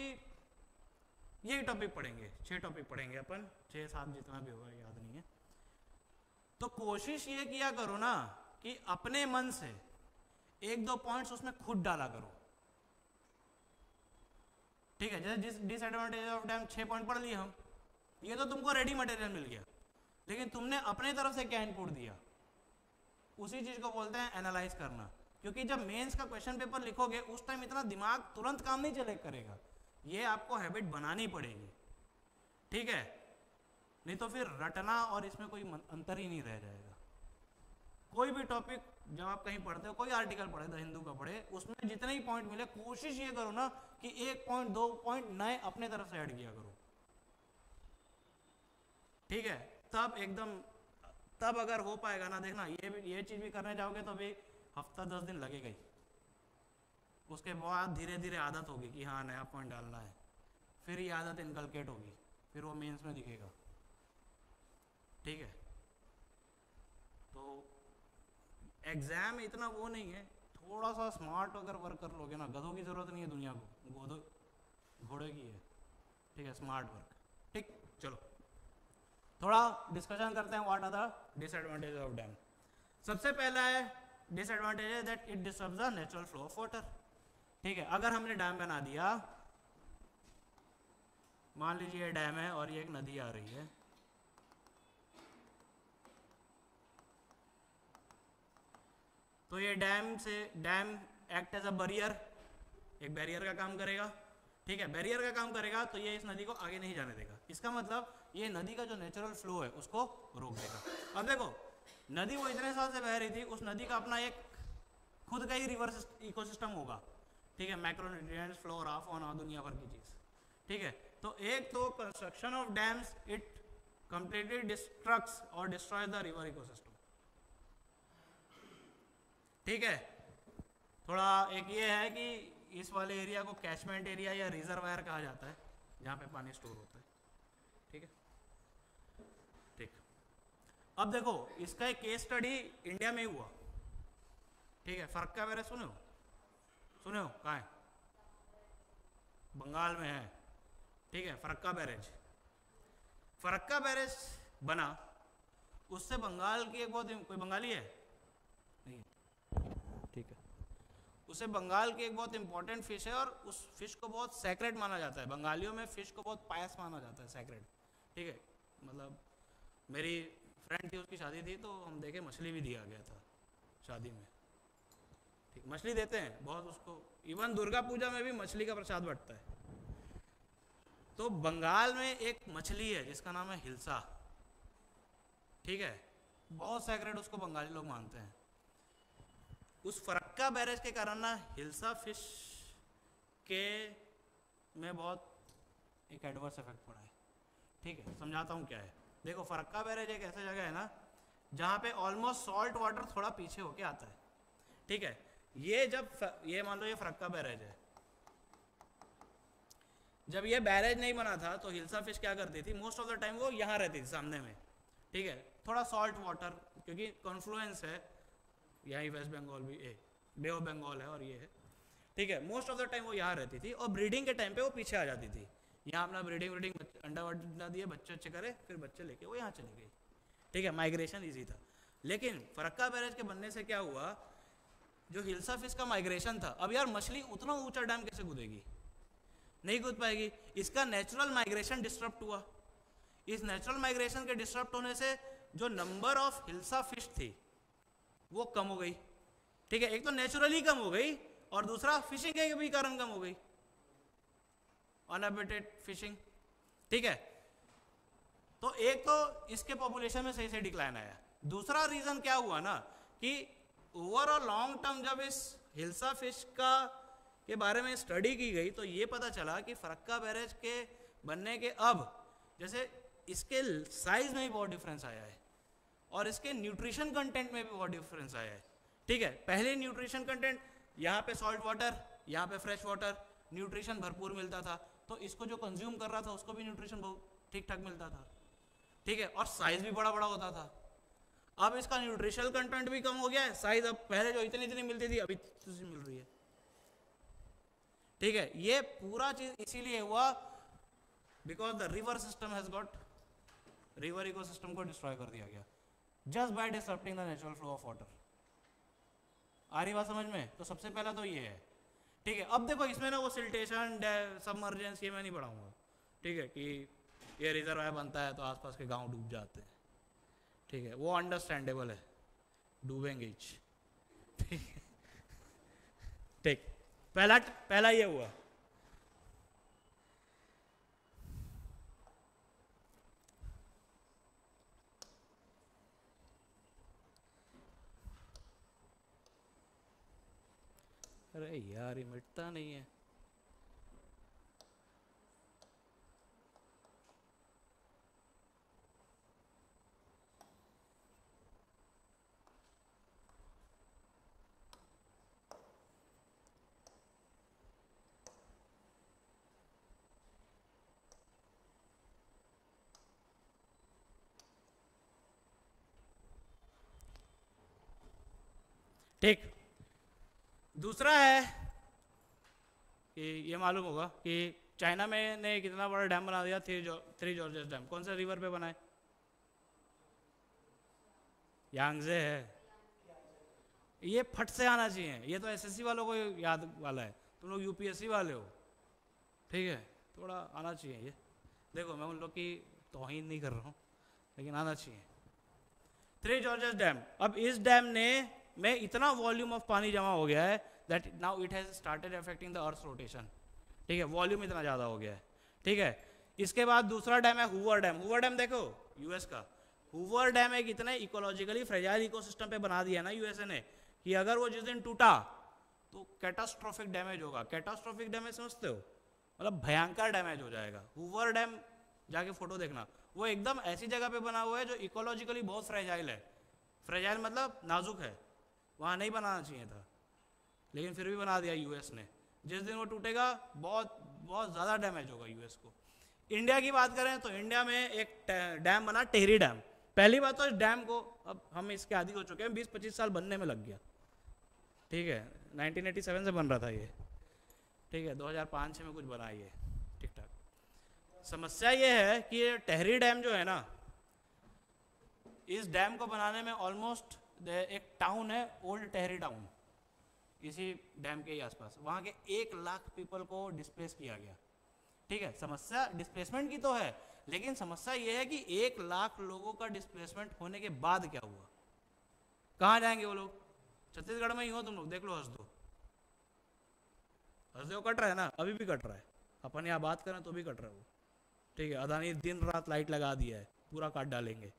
यही टॉपिक पढ़ेंगे, 6 टॉपिक पढ़ेंगे अपन, 6-7 जितना भी होगा याद नहीं है, तो कोशिश ये किया करो ना कि अपने मन से 1-2 पॉइंट्स उसमें खुद डाला करो, ठीक है। जैसे डिसएडवांटेज ऑफ डैम 6 पॉइंट पढ़ लिए हम, ये तो तुमको रेडी मटेरियल मिल गया, लेकिन तुमने अपने तरफ से क्या इनपुट दिया, उसी चीज़ को बोलते हैं एनालाइज करना। क्योंकि जब मेंस का क्वेश्चन पेपर लिखोगे उस टाइम इतना दिमाग तुरंत काम नहीं चले करेगा, ये आपको हैबिट बनानी पड़ेगी, ठीक है, नहीं तो फिर रटना और इसमें कोई अंतर ही नहीं रह जाएगा। कोई भी टॉपिक जब आप कहीं पढ़ते हो, कोई आर्टिकल पढ़े, द हिंदू का पढ़े, उसमें जितने ही पॉइंट मिले कोशिश ये करो ना कि 1 पॉइंट 2 पॉइंट नए अपने तरफ से ऐड किया करो, ठीक है। तब अगर हो पाएगा ना, देखना ये चीज़ भी करने जाओगे तो अभी हफ्ता 10 दिन लगेगा ही, उसके बाद धीरे धीरे आदत होगी कि हाँ नया पॉइंट डालना है, फिर ये आदत इनकलकेट होगी, फिर वो मेंस में दिखेगा, ठीक है। तो एग्ज़ाम इतना वो नहीं है, थोड़ा सा स्मार्ट अगर वर्क कर लोगे ना, गधों की ज़रूरत नहीं है दुनिया को, घोड़े की है, ठीक है, स्मार्ट वर्क, ठीक। चलो थोड़ा डिस्कशन करते हैं what are the disadvantage of dam. सबसे पहला है डिसएडवांटेज है that it disturbs the natural flow of water, ठीक है। अगर हमने डैम बना दिया, मान लीजिए ये डैम है और ये एक नदी आ रही है, तो ये dam act as a barrier, एक बैरियर का काम करेगा, ठीक है। बैरियर का काम करेगा तो ये इस नदी को आगे नहीं जाने देगा, इसका मतलब ये नदी का जो नेचुरल फ्लो है उसको रोक देगा। अब देखो नदी वो इतने साल से बह रही थी, उस नदी का अपना एक खुद का ही रिवर्स इकोसिस्टम होगा, ठीक है, मैक्रोन्यूट्रिएंट्स, फ्लोरा, फौना, दुनिया भर की चीज़, ठीक है। तो एक तो construction of dams it completely destructs और डिस्ट्रॉय द रिवर इकोसिस्टम, ठीक है। थोड़ा एक ये है कि इस वाले एरिया को कैचमेंट एरिया या रिजर्वायर कहा जाता है, जहाँ पे पानी स्टोर होता है, ठीक है, ठीक। अब देखो इसका एक केस स्टडी इंडिया में ही हुआ, ठीक है। फरक्का बैरेज सुने हो कहाँ है, बंगाल में है, ठीक है। फरक्का बैरेज बना, उससे बंगाल की एक बहुत, कोई बंगाली है नहीं, ठीक है, उसे बंगाल की एक बहुत इंपॉर्टेंट फिश है और उस फिश को बहुत सैक्रेड माना जाता है, बंगालियों में फिश को बहुत पायस माना जाता है, सैक्रेड, ठीक है। मतलब मेरी फ्रेंड थी, उसकी शादी थी, तो हम देखे मछली भी दिया गया था शादी में। ठीक, मछली देते हैं बहुत उसको, इवन दुर्गा पूजा में भी मछली का प्रसाद बंटता है। तो बंगाल में एक मछली है जिसका नाम है हिल्सा, ठीक है, बहुत सैक्रेड उसको बंगाली लोग मानते हैं। उस फरक्का बैरेज के कारण ना हिल्सा फिश के में बहुत एक एडवर्स इफेक्ट पड़ा है। ठीक है, समझाता हूँ क्या है। देखो, फरक्का बैरेज एक ऐसा जगह है ना जहाँ पे ऑलमोस्ट सॉल्ट वाटर थोड़ा पीछे होके आता है। ठीक है, ये जब ये मान लो ये फरक्का बैरेज है, जब ये बैरेज नहीं बना था तो हिल्सा फिश क्या करती थी, मोस्ट ऑफ द टाइम वो यहाँ रहती थी सामने में। ठीक है, थोड़ा सॉल्ट वाटर क्योंकि कॉन्फ्लुएंस है, यही वेस्ट बंगाल भी बे ऑफ बंगाल है और ये है। ठीक है, मोस्ट ऑफ द टाइम वो यहाँ रहती थी और ब्रीडिंग के टाइम पे वो पीछे आ जाती थी। यहाँ अपना ब्रीडिंग अंडा वंडा दिए, बच्चे अच्छे करे, फिर बच्चे लेके वो यहाँ चली गई। ठीक है, माइग्रेशन ईजी था। लेकिन फरक्का बैरेज के बनने से क्या हुआ, जो हिल्सा फिश का माइग्रेशन था, अब यार मछली उतना ऊंचा डैम कैसे कूदेगी, नहीं कूद पाएगी। इसका नेचुरल माइग्रेशन डिस्टर्ब हुआ। इस नेचुरल माइग्रेशन के डिस्टर्ब होने से जो नंबर ऑफ हिल्सा फिश थी वो कम हो गई। ठीक है, एक तो नेचुरली कम हो गई और दूसरा फिशिंग के भी कारण कम हो गई, अनएबिटेड फिशिंग। ठीक है, तो एक तो इसके पॉपुलेशन में सही से डिक्लाइन आया। दूसरा रीजन क्या हुआ ना कि ओवरऑल लॉन्ग टर्म जब इस हिल्सा फिश का के बारे में स्टडी की गई तो ये पता चला कि फरक्का बैरेज के बनने के अब जैसे इसके साइज में भी बहुत डिफरेंस आया है और इसके न्यूट्रिशन कंटेंट में भी बहुत डिफरेंस आया है। ठीक है, पहले न्यूट्रिशन कंटेंट यहाँ पे सॉल्ट वाटर, यहाँ पे फ्रेश वाटर, न्यूट्रिशन भरपूर मिलता था, तो इसको जो कंज्यूम कर रहा था उसको भी न्यूट्रिशन बहुत ठीक ठाक मिलता था। ठीक है, और साइज भी बड़ा बड़ा होता था। अब इसका न्यूट्रिशनल कंटेंट भी कम हो गया है, साइज अब पहले जो इतनी इतनी मिलती थी अभी इतनी मिल रही है। ठीक है, ये पूरा चीज इसीलिए हुआ because the river system has got, river ecosystem को डिस्ट्रॉय कर दिया गया just by disrupting the natural flow of water. आ रही बात समझ में? तो सबसे पहला तो ये है। ठीक है, अब देखो इसमें ना वो सिल्टेशन, सबमर्जेंस ये मैं नहीं पढ़ाऊंगा। ठीक है, कि ये रिजर्वायर बनता है तो आसपास के गांव डूब जाते हैं। ठीक है, वो अंडरस्टैंडेबल है, डूबेंगे। ठीक, पहला ये हुआ। अरे यार ये मिटता नहीं है। ठीक, दूसरा है कि ये मालूम होगा कि चाइना में ने कितना बड़ा डैम बना दिया, थ्री जॉर्जेस डैम। कौन सा रिवर पे बना है? यांगजे है। ये फट से आना चाहिए, ये तो एसएससी वालों को याद वाला है, तुम लोग यूपीएससी वाले हो। ठीक है, थोड़ा आना चाहिए ये। देखो मैं उन लोग की तौहीन नहीं कर रहा हूँ, लेकिन आना चाहिए। थ्री जॉर्जेस डैम, अब इस डैम ने में इतना वॉल्यूम ऑफ पानी जमा हो गया है that now it has started affecting the earth rotation. ठीक है, वॉल्यूम इतना ज़्यादा हो गया है। ठीक है, इसके बाद दूसरा डैम है हूवर डैम। हूवर डैम देखो यूएस का, हूवर डैम एक इतने इकोलॉजिकली फ्रेजाइल इकोसिस्टम पे बना दिया ना यूएसए ने कि अगर वो जिस दिन टूटा तो कैटास्ट्रोफिक डैमेज होगा। कैटास्ट्रोफिक डैमेज समझते हो, मतलब भयंकर डैमेज हो जाएगा। हूवर डैम जाके फोटो देखना, वो एकदम ऐसी जगह पे बना हुआ है जो इकोलॉजिकली बहुत फ्रेजाइल है। फ्रेजाइल मतलब नाजुक है, वहाँ नहीं बनाना चाहिए था, लेकिन फिर भी बना दिया यूएस ने। जिस दिन वो टूटेगा बहुत बहुत ज़्यादा डैमेज होगा यूएस को। इंडिया की बात करें तो इंडिया में एक डैम बना, टेहरी डैम। पहली बात तो इस डैम को अब हम इसके आदी हो चुके हैं, 20-25 साल बनने में लग गया। ठीक है, 1987 से बन रहा था ये। ठीक है, 2005-6 में कुछ बना ये ठीक ठाक। समस्या ये है कि ये टेहरी डैम जो है ना, इस डैम को बनाने में ऑलमोस्ट एक टाउन है ओल्ड टेहरी टाउन, इसी डैम के ही आसपास, वहाँ के 1 लाख पीपल को डिस्प्लेस किया गया। ठीक है, समस्या डिस्प्लेसमेंट की तो है, लेकिन समस्या ये है कि 1 लाख लोगों का डिस्प्लेसमेंट होने के बाद क्या हुआ, कहाँ जाएंगे वो लोग? छत्तीसगढ़ में ही हो तुम लोग, देख लो, हंस दो, हंस दो, कट रहा है ना, अभी भी कट रहा है, अपन यहाँ बात करें तो भी कट रहा है वो, ठीक है। अदानी दिन रात लाइट लगा दिया है, पूरा काट डालेंगे।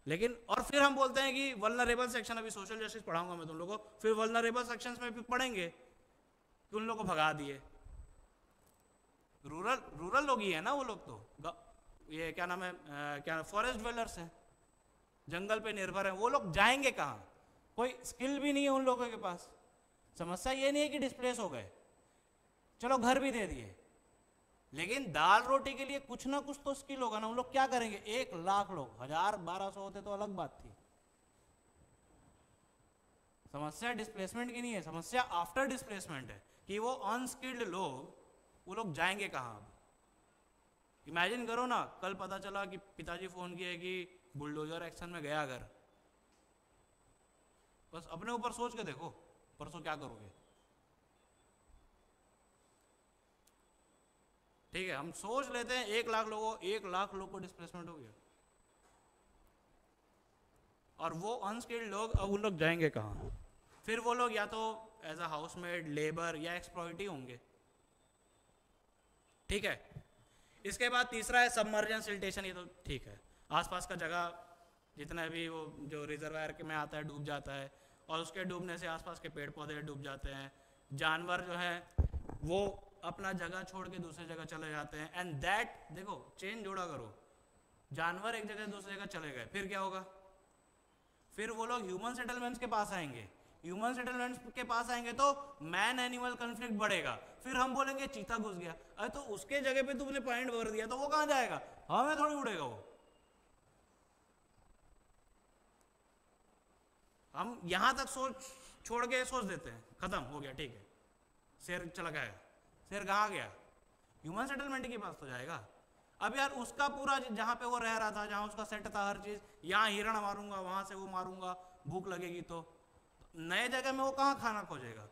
लेकिन और फिर हम बोलते हैं कि वल्नरेबल सेक्शन, अभी सोशल जस्टिस पढ़ाऊंगा मैं तुम लोगों को, फिर वल्नरेबल सेक्शंस में भी पढ़ेंगे कि उन लोगों को भगा दिए। रूरल लोग ही है ना वो लोग, तो ये क्या नाम है, क्या फॉरेस्ट ड्वेलर्स हैं, जंगल पे निर्भर हैं, वो लोग जाएंगे कहाँ? कोई स्किल भी नहीं है उन लोगों के पास। समस्या ये नहीं है कि डिस्प्लेस हो गए, चलो घर भी दे दिए, लेकिन दाल रोटी के लिए कुछ ना कुछ तो स्किल होगा ना। उन लोग क्या करेंगे? 1 लाख लोग, 1000-1200 होते तो अलग बात थी। समस्या डिस्प्लेसमेंट की नहीं है, समस्या आफ्टर डिस्प्लेसमेंट है कि वो अनस्किल्ड लोग, वो लोग जाएंगे कहाँ? अब इमेजिन करो ना, कल पता चला कि पिताजी फोन किए कि बुलडोजर एक्शन में गया घर, बस अपने ऊपर सोच के देखो परसों क्या करोगे। ठीक है, हम सोच लेते हैं 1 लाख लोग को डिस्प्लेसमेंट हो गया, और वो अनस्किल्ड लोग, अब उन लोग जाएंगे कहाँ? फिर वो लोग या तो एज अ हाउसमेड, लेबर या एक्सप्लॉइटी होंगे। ठीक है, इसके बाद तीसरा है सबमर्जन सिल्टेशन। ये तो ठीक है, आसपास का जगह जितना भी वो जो रिजर्वायर के में आता है डूब जाता है, और उसके डूबने से आसपास के पेड़ पौधे डूब जाते हैं, जानवर जो है वो अपना जगह छोड़ के दूसरी जगह चले जाते हैं। एंड दैट, देखो चेन जोड़ा करो, जानवर एक जगह से दूसरी जगह चले गए, फिर क्या होगा? फिर वो लोग ह्यूमन सेटलमेंट्स के पास आएंगे, ह्यूमन सेटलमेंट्स के पास आएंगे तो मैन एनिमल कन्फ्लिक्ट बढ़ेगा, फिर हम बोलेंगे चीता घुस गया। अरे तो उसके जगह पे तुमने पॉइंट भर दिया तो वो कहाँ जाएगा? हमें थोड़ी उड़ेगा वो। हम यहां तक सोच छोड़ के सोच देते हैं, खत्म हो गया, ठीक है, शेर चला गया, शेर कहाँ गया? ह्यूमन सेटलमेंट के पास तो जाएगा। अब यार उसका पूरा जहाँ पे वो रह रहा था, जहाँ उसका सेट था हर चीज, यहाँ हिरण मारूंगा, वहां से वो मारूंगा, भूख लगेगी तो नए जगह में वो कहाँ खाना खोजेगा?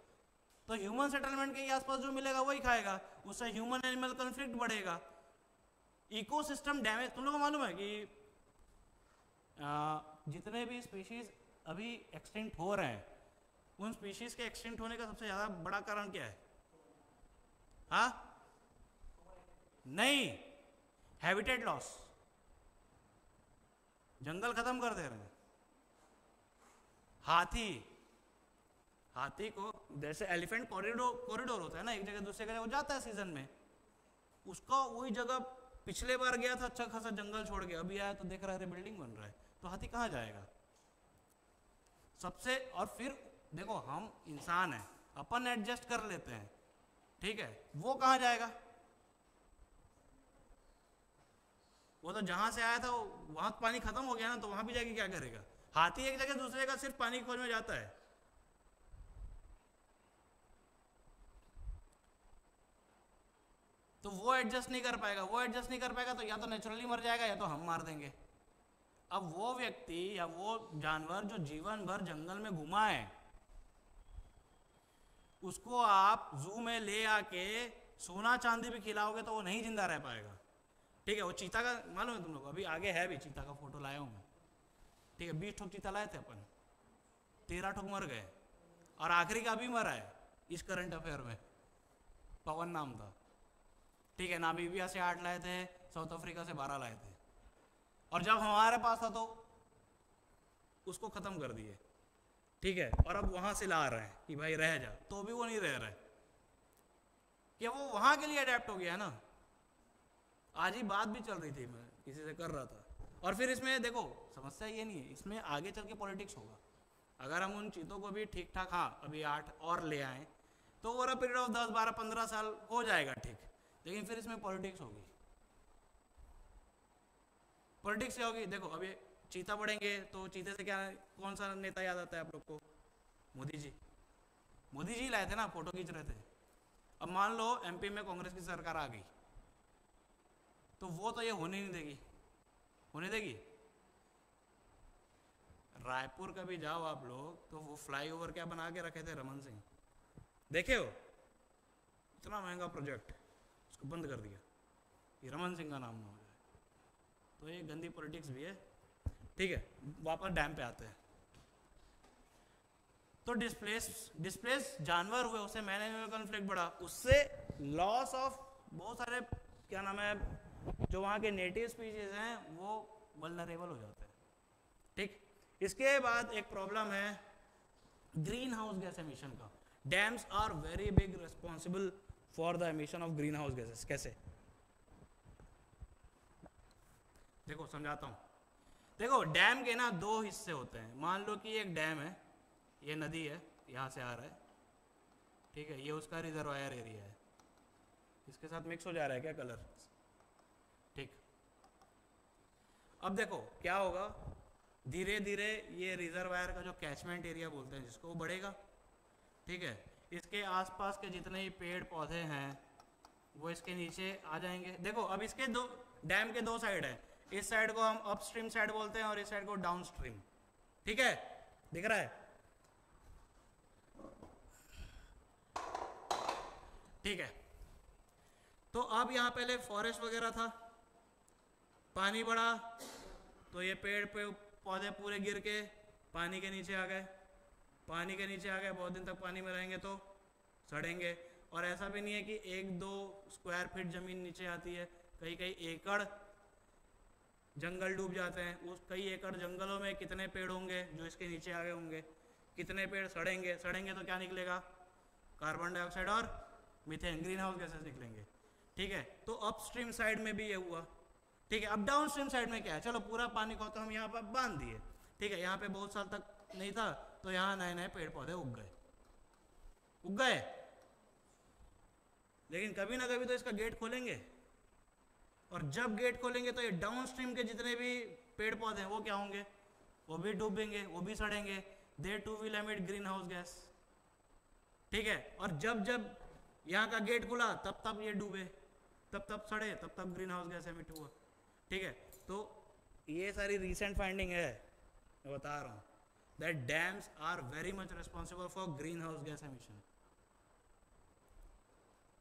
तो ह्यूमन सेटलमेंट के आसपास जो मिलेगा वही खाएगा, उससे ह्यूमन एनिमल कॉन्फ्लिक्ट बढ़ेगा, इकोसिस्टम डैमेज। तुम लोगों को मालूम है कि जितने भी स्पीशीज अभी एक्सटिंक्ट हो रहे हैं, उन स्पीशीज के एक्सटिंक्ट होने का सबसे ज्यादा बड़ा कारण क्या है? हाँ, नहीं, हैबिटेट लॉस, जंगल खत्म कर दे रहे हैं। हाथी को जैसे एलिफेंट कॉरिडोर होता है ना, एक जगह दूसरे जगह वो जाता है सीजन में, उसका वही जगह पिछले बार गया था, अच्छा खासा जंगल छोड़ के, अभी आया तो देख रहा है बिल्डिंग बन रहा है, तो हाथी कहाँ जाएगा? सबसे, और फिर देखो हम इंसान हैं, अपन एडजस्ट कर लेते हैं, ठीक है, वो कहाँ जाएगा? वो तो जहां से आया था वहां पानी खत्म हो गया ना, तो वहां भी जाके क्या करेगा? हाथी एक जगह दूसरे जगह सिर्फ पानी खोज में जाता है। तो वो एडजस्ट नहीं कर पाएगा, तो या तो नेचुरली मर जाएगा या तो हम मार देंगे। अब वो व्यक्ति या वो जानवर जो जीवन भर जंगल में घुमा है, उसको आप जू में ले आके सोना चांदी भी खिलाओगे तो वो नहीं जिंदा रह पाएगा। ठीक है, वो चीता का मालूम है तुम लोग, अभी आगे है भी, चीता का फोटो लाया हूं मैं, ठीक है, 20 ठोक चीता लाए थे अपन, 13 ठोक मर गए, और आखिरी का भी मरा है इस करंट अफेयर में, पवन नाम था। ठीक है, नामीबिया से 8 लाए थे, साउथ अफ्रीका से 12 लाए थे, और जब हमारे पास था तो उसको खत्म कर दिए। ठीक है, और अब वहां से ला रहे हैं कि भाई रह जा, तो भी वो नहीं रह रहे, क्या वो वहां के लिए अडेप्ट हो गया ना। आज ही बात भी चल रही थी, मैं किसी से कर रहा था, और फिर इसमें देखो समस्या ये नहीं है, इसमें आगे चल के पॉलिटिक्स होगा। अगर हम उन चीज़ों को भी ठीक ठाक, हाँ अभी 8 और ले आए तो ओवर अ पीरियड ऑफ 10, 12, 15 साल हो जाएगा ठीक, लेकिन फिर इसमें पॉलिटिक्स होगी। पॉलिटिक्स क्या होगी? देखो अभी चीता बढ़ेंगे तो चीते से क्या, कौन सा नेता याद आता है आप लोग को? मोदी जी लाए थे ना, फोटो खींच रहे थे। अब मान लो एमपी में कांग्रेस की सरकार आ गई तो वो तो ये होने नहीं देगी। रायपुर कभी जाओ आप लोग तो वो फ्लाईओवर क्या बना के रखे थे रमन सिंह, देखे हो? इतना महंगा प्रोजेक्ट, उसको बंद कर दिया। ये रमन सिंह का नाम ना हो जाए। तो ये गंदी पॉलिटिक्स भी है, ठीक है। वापस डैम पे आते हैं। तो डिस्प्लेस जानवर हुए, उससे मैनेजमेंट कॉन्फ्लिक्ट बढ़ा, उससे लॉस ऑफ बहुत सारे क्या नाम है जो वहाँ के नेटिव स्पीशीज हैं वो वल्नरेबल हो जाते हैं, ठीक। इसके बाद एक प्रॉब्लम है ग्रीन हाउस गैस एमिशन का। Dams are very big responsible for the emission of green house gases. कैसे? देखो समझाता हूँ। देखो डैम के ना दो हिस्से होते हैं। मान लो कि एक डैम है, ये नदी है, यहाँ से आ रहा है, ठीक है, ये उसका रिजर्वायर एरिया है। इसके साथ मिक्स हो जा रहा है क्या कलर? ठीक। अब देखो क्या होगा, धीरे धीरे ये रिजर्वायर का जो कैचमेंट एरिया बोलते हैं जिसको, वो बढ़ेगा, ठीक है। इसके आसपास के जितने ही पेड़ पौधे हैं वो इसके नीचे आ जाएंगे। देखो अब इसके दो डैम के दो साइड है, इस साइड को हम अपस्ट्रीम साइड बोलते हैं और इस साइड को डाउनस्ट्रीम, ठीक है, दिख रहा है, ठीक है। तो अब यहाँ पहले फॉरेस्ट वगैरह था, पानी बढ़ा तो ये पेड़ पे पौधे पूरे गिर के पानी के नीचे आ गए, पानी के नीचे आ गए, बहुत दिन तक पानी में रहेंगे तो सड़ेंगे। और ऐसा भी नहीं है कि 1-2 स्क्वायर फीट जमीन नीचे आती है, कई कई एकड़ जंगल डूब जाते हैं। उस कई एकड़ जंगलों में कितने पेड़ होंगे जो इसके नीचे आ गए होंगे, कितने पेड़ सड़ेंगे, सड़ेंगे तो क्या निकलेगा? कार्बन डाइऑक्साइड और मीथेन, ग्रीन हाउस गैसेस निकलेंगे, ठीक है। तो अपस्ट्रीम साइड में भी ये हुआ, ठीक है। अब डाउनस्ट्रीम साइड में क्या है, चलो पूरा पानी को तो हम यहाँ पर बांध दिए, ठीक है, यहाँ पे बहुत साल तक नहीं था तो यहाँ नए नए पेड़ पौधे उग गए, लेकिन कभी ना कभी तो इसका गेट खोलेंगे, और जब गेट खोलेंगे तो ये डाउनस्ट्रीम के जितने भी पेड़ पौधे हैं वो क्या होंगे? वो भी डूबेंगे, वो भी सड़ेंगे। They too will emit green house gas, ठीक है। और जब जब यहाँ का गेट खुला तब तब ये डूबे, तब तब सड़े, तब तब ग्रीन हाउस गैस एमिट हुआ, ठीक है। तो ये सारी रिसेंट फाइंडिंग है, मैं बता रहा हूँ that dams are very much responsible for green house gas emission,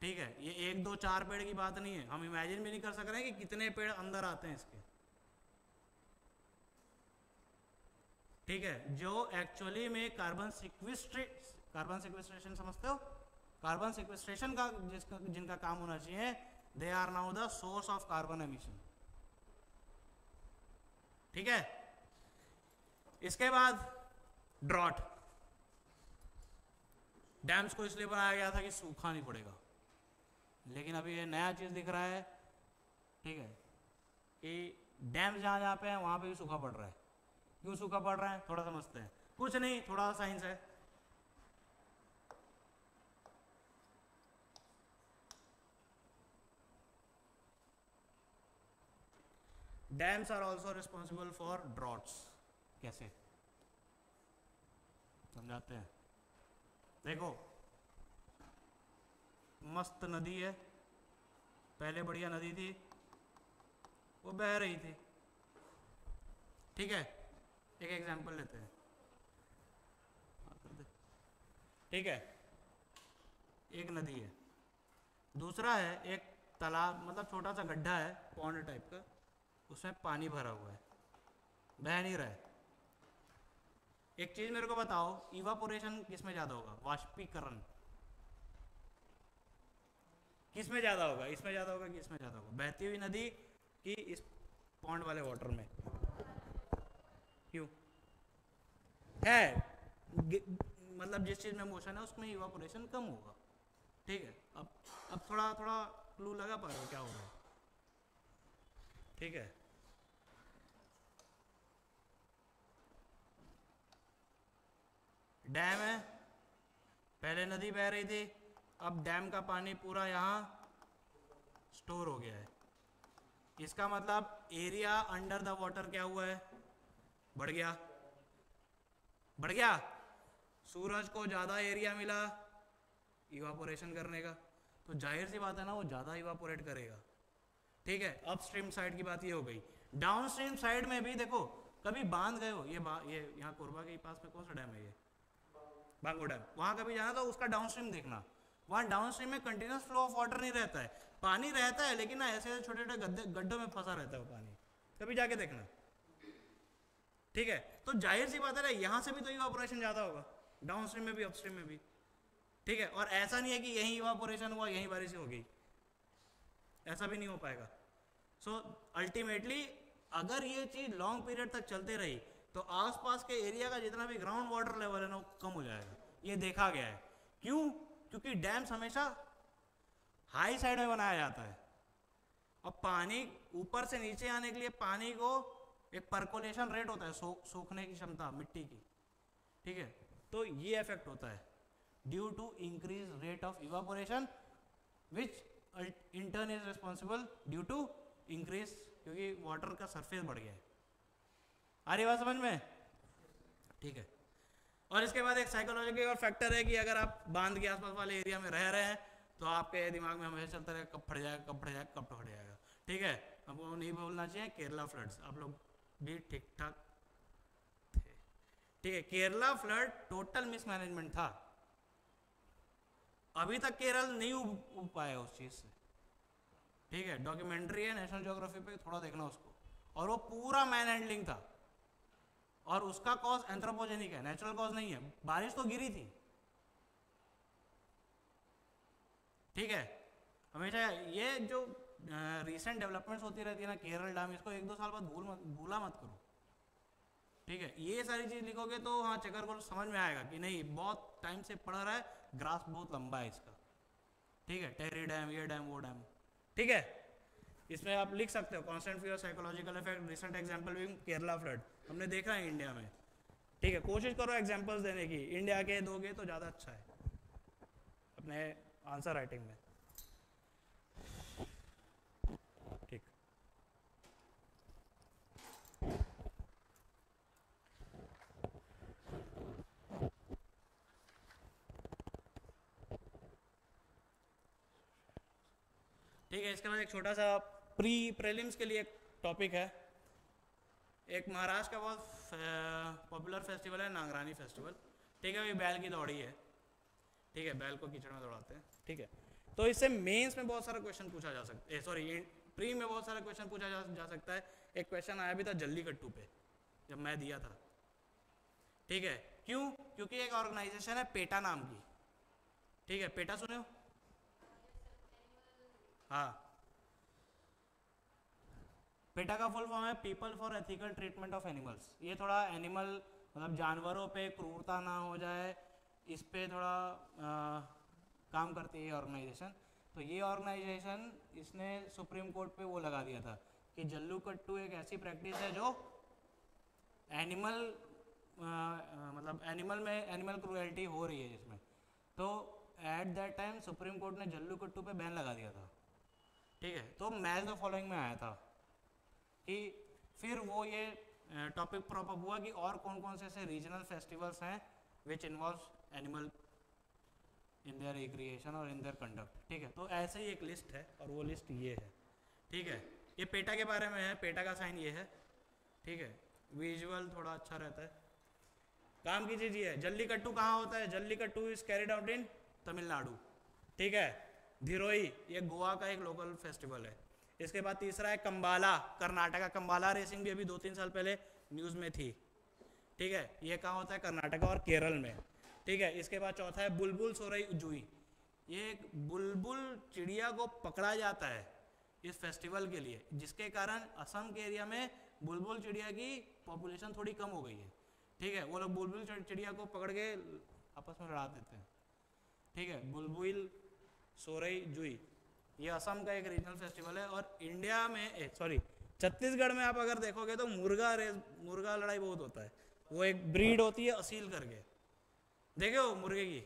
ठीक है। ये 1-2-4 पेड़ की बात नहीं है, हम इमेजिन भी नहीं कर सक रहे हैं कि कितने पेड़ अंदर आते हैं इसके, ठीक है, जो एक्चुअली में कार्बन सिक्वेस्ट्रेशन समझते हो? कार्बन सिक्वेस्ट्रेशन का जिनका काम होना चाहिए, they are now the source of carbon emission, ठीक है। इसके बाद ड्रॉट। डैम्स को इसलिए बनाया गया था कि सूखा नहीं पड़ेगा, लेकिन अभी ये नया चीज दिख रहा है, ठीक है, कि डैम जहां जहां पे है वहां पे भी सूखा पड़ रहा है। क्यों सूखा पड़ रहा है थोड़ा समझते हैं। कुछ नहीं, थोड़ा साइंस है। Dams are also responsible for droughts. कैसे समझाते हैं? देखो मस्त नदी है, पहले बढ़िया नदी थी, वो बह रही थी, ठीक है। एक एग्जांपल लेते हैं, ठीक है, एक नदी है, दूसरा है एक तालाब, मतलब छोटा सा गड्ढा है, पॉन्ड टाइप का, उसमें पानी भरा हुआ है, बह नहीं रहा है। एक चीज मेरे को बताओ, इवापोरेशन किस में ज्यादा होगा? वाष्पीकरण किस में ज्यादा होगा? इसमें ज्यादा होगा कि इसमें ज्यादा होगा? बहती हुई नदी कि इस पॉन्ड वाले वाटर में? क्यों है? मतलब जिस चीज में मोशन है उसमें इवापोरेशन कम होगा, ठीक है। अब थोड़ा थोड़ा क्लू लगा पा रहे हो क्या हो रहा है, ठीक है। डैम है, पहले नदी बह रही थी, अब डैम का पानी पूरा यहाँ स्टोर हो गया है। इसका मतलब एरिया अंडर द वाटर क्या हुआ है? बढ़ गया, बढ़ गया। सूरज को ज़्यादा एरिया मिला इवापोरेशन करने का, तो जाहिर सी बात है ना, वो ज़्यादा इवापोरेट करेगा, ठीक है। अपस्ट्रीम साइड की बात ये हो गई। डाउनस्ट्रीम साइड में भी देखो, कभी बांध गए हो, ये यहाँ कोरबा के पास में कौन सा डैम है? ये बांगो डैम। वहाँ कभी जाना तो उसका डाउनस्ट्रीम देखना, वहाँ डाउन स्ट्रीम में कंटिन्यूस फ्लो ऑफ वाटर नहीं रहता है, पानी रहता है लेकिन ना ऐसे छोटे छोटे गड्ढों में फंसा रहता है वो पानी, कभी जाके देखना, ठीक है। तो जाहिर सी बात है यहाँ से भी तो इवापोरेशन ज़्यादा होगा, डाउन स्ट्रीम में भी अपस्ट्रीम में भी, ठीक है। और ऐसा नहीं है कि यहीं इवापोरेशन हुआ यहीं बारिश हो गई, ऐसा भी नहीं हो पाएगा। सो अल्टीमेटली अगर ये चीज़ लॉन्ग पीरियड तक चलते रही तो आसपास के एरिया का जितना भी ग्राउंड वाटर लेवल है ना वो कम हो जाएगा, ये देखा गया है। क्यों? क्योंकि डैम्स हमेशा हाई साइड में बनाया जाता है, अब पानी ऊपर से नीचे आने के लिए पानी को एक पर्कोलेशन रेट होता है, सोखने की क्षमता मिट्टी की, ठीक है। तो ये इफेक्ट होता है due to increase rate of evaporation which in turn is responsible due to increase, क्योंकि वाटर का सरफेस बढ़ गया है। आ रही बात समझ में? ठीक है। और इसके बाद एक साइकोलॉजिकल फैक्टर है कि अगर आप बांध के आसपास वाले एरिया में रह रहे हैं तो आपके दिमाग में हमेशा चलता रहेगा कब फट जाएगा कब फट जाएगा कब फट जाएगा, ठीक है। आपको नहीं बोलना चाहिए केरला फ्लड्स, आप लोग भी ठीक ठाक थे, ठीक है। केरला फ्लड टोटल मिसमैनेजमेंट था, अभी तक केरल नहीं उब पाया उस चीज से, ठीक है। डॉक्यूमेंट्री है नेशनल ज्योग्राफी पे, थोड़ा देखना उसको, और वो पूरा मैन हैंडलिंग था और उसका कॉज एंथ्रोपोजेनिक है, नेचुरल कॉज नहीं है, बारिश तो गिरी थी, ठीक है। हमेशा ये जो रिसेंट डेवलपमेंट्स होती रहती है ना, केरल डैम, इसको 1-2 साल बाद भूला मत करो, ठीक है। ये सारी चीज लिखोगे तो हाँ चेकर को समझ में आएगा कि नहीं बहुत टाइम से पढ़ रहा है, ग्राफ बहुत लंबा है इसका, ठीक है। टेरी डैम, ये डैम, वो डैम, ठीक है। इसमें आप लिख सकते हो constant fear, psychological effect, recent example भी केरला फ्लड हमने देखा है इंडिया में, ठीक है। कोशिश करो एग्जांपल्स देने की, इंडिया के दोगे तो ज़्यादा अच्छा है अपने आंसर राइटिंग में, ठीक। ठीक है। इसके बाद एक छोटा सा प्रीलिम्स के लिए एक टॉपिक है, एक महाराष्ट्र का बहुत पॉपुलर फेस्टिवल है नांगरानी फेस्टिवल, ठीक है। ये बैल की दौड़ी है, ठीक है, बैल को कीचड़ में दौड़ाते हैं, ठीक है। तो इससे मेंस में बहुत सारा क्वेश्चन पूछा जा सकता है, सॉरी प्री में बहुत सारा क्वेश्चन पूछा जा सकता है। एक क्वेश्चन आया भी था जल्लीकट्टू पे जब मैं दिया था, ठीक है। क्यों? क्योंकि एक ऑर्गेनाइजेशन है पेटा नाम की, ठीक है। पेटा सुने हो? हाँ, पेटा का फुल फॉर्म है people for ethical treatment of animals. ये थोड़ा एनिमल मतलब जानवरों पे क्रूरता ना हो जाए, इस पे थोड़ा काम करती है ऑर्गेनाइजेशन। तो ये ऑर्गेनाइजेशन इसने सुप्रीम कोर्ट पे वो लगा दिया था कि जल्लीकट्टू एक ऐसी प्रैक्टिस है जो एनिमल मतलब एनिमल क्रूएल्टी हो रही है जिसमें। तो eight that time supreme court ने जल्लीकट्टू पे बैन लगा दिया था, ठीक है। तो मैच द फॉलोइंग में आया था कि फिर वो ये टॉपिक प्रॉप हुआ कि और कौन कौन से ऐसे रीजनल फेस्टिवल्स हैं which involves animal in their recreation और इन देयर कंडक्ट, ठीक है। तो ऐसे ही एक लिस्ट है और वो लिस्ट ये है, ठीक है। ये पेटा के बारे में है, पेटा का साइन ये है, ठीक है। विजुअल थोड़ा अच्छा रहता है। काम की चीज़ ये है, जल्लीकट्टू कहाँ होता है? Jallikattu is carried out in Tamil Nadu, ठीक है। धिरोई ये गोवा का एक लोकल फेस्टिवल है। इसके बाद तीसरा है कंबाला, कर्नाटका। कंबाला रेसिंग भी अभी 2-3 साल पहले न्यूज़ में थी, ठीक है। ये कहाँ होता है? कर्नाटका और केरल में, ठीक है। इसके बाद चौथा है बुलबुल सोरई जुई। ये एक बुलबुल चिड़िया को पकड़ा जाता है इस फेस्टिवल के लिए, जिसके कारण असम के एरिया में बुलबुल चिड़िया की पॉपुलेशन थोड़ी कम हो गई है, ठीक है। वो लोग बुलबुल चिड़िया को पकड़ के आपस में लड़ा देते हैं, ठीक है। बुलबुल सोरई जुई ये असम का एक रीजनल फेस्टिवल है। और इंडिया में छत्तीसगढ़ में आप अगर देखोगे तो मुर्गा लड़ाई बहुत होता है। वो एक ब्रीड होती है असील करके, देखे हो मुर्गे की,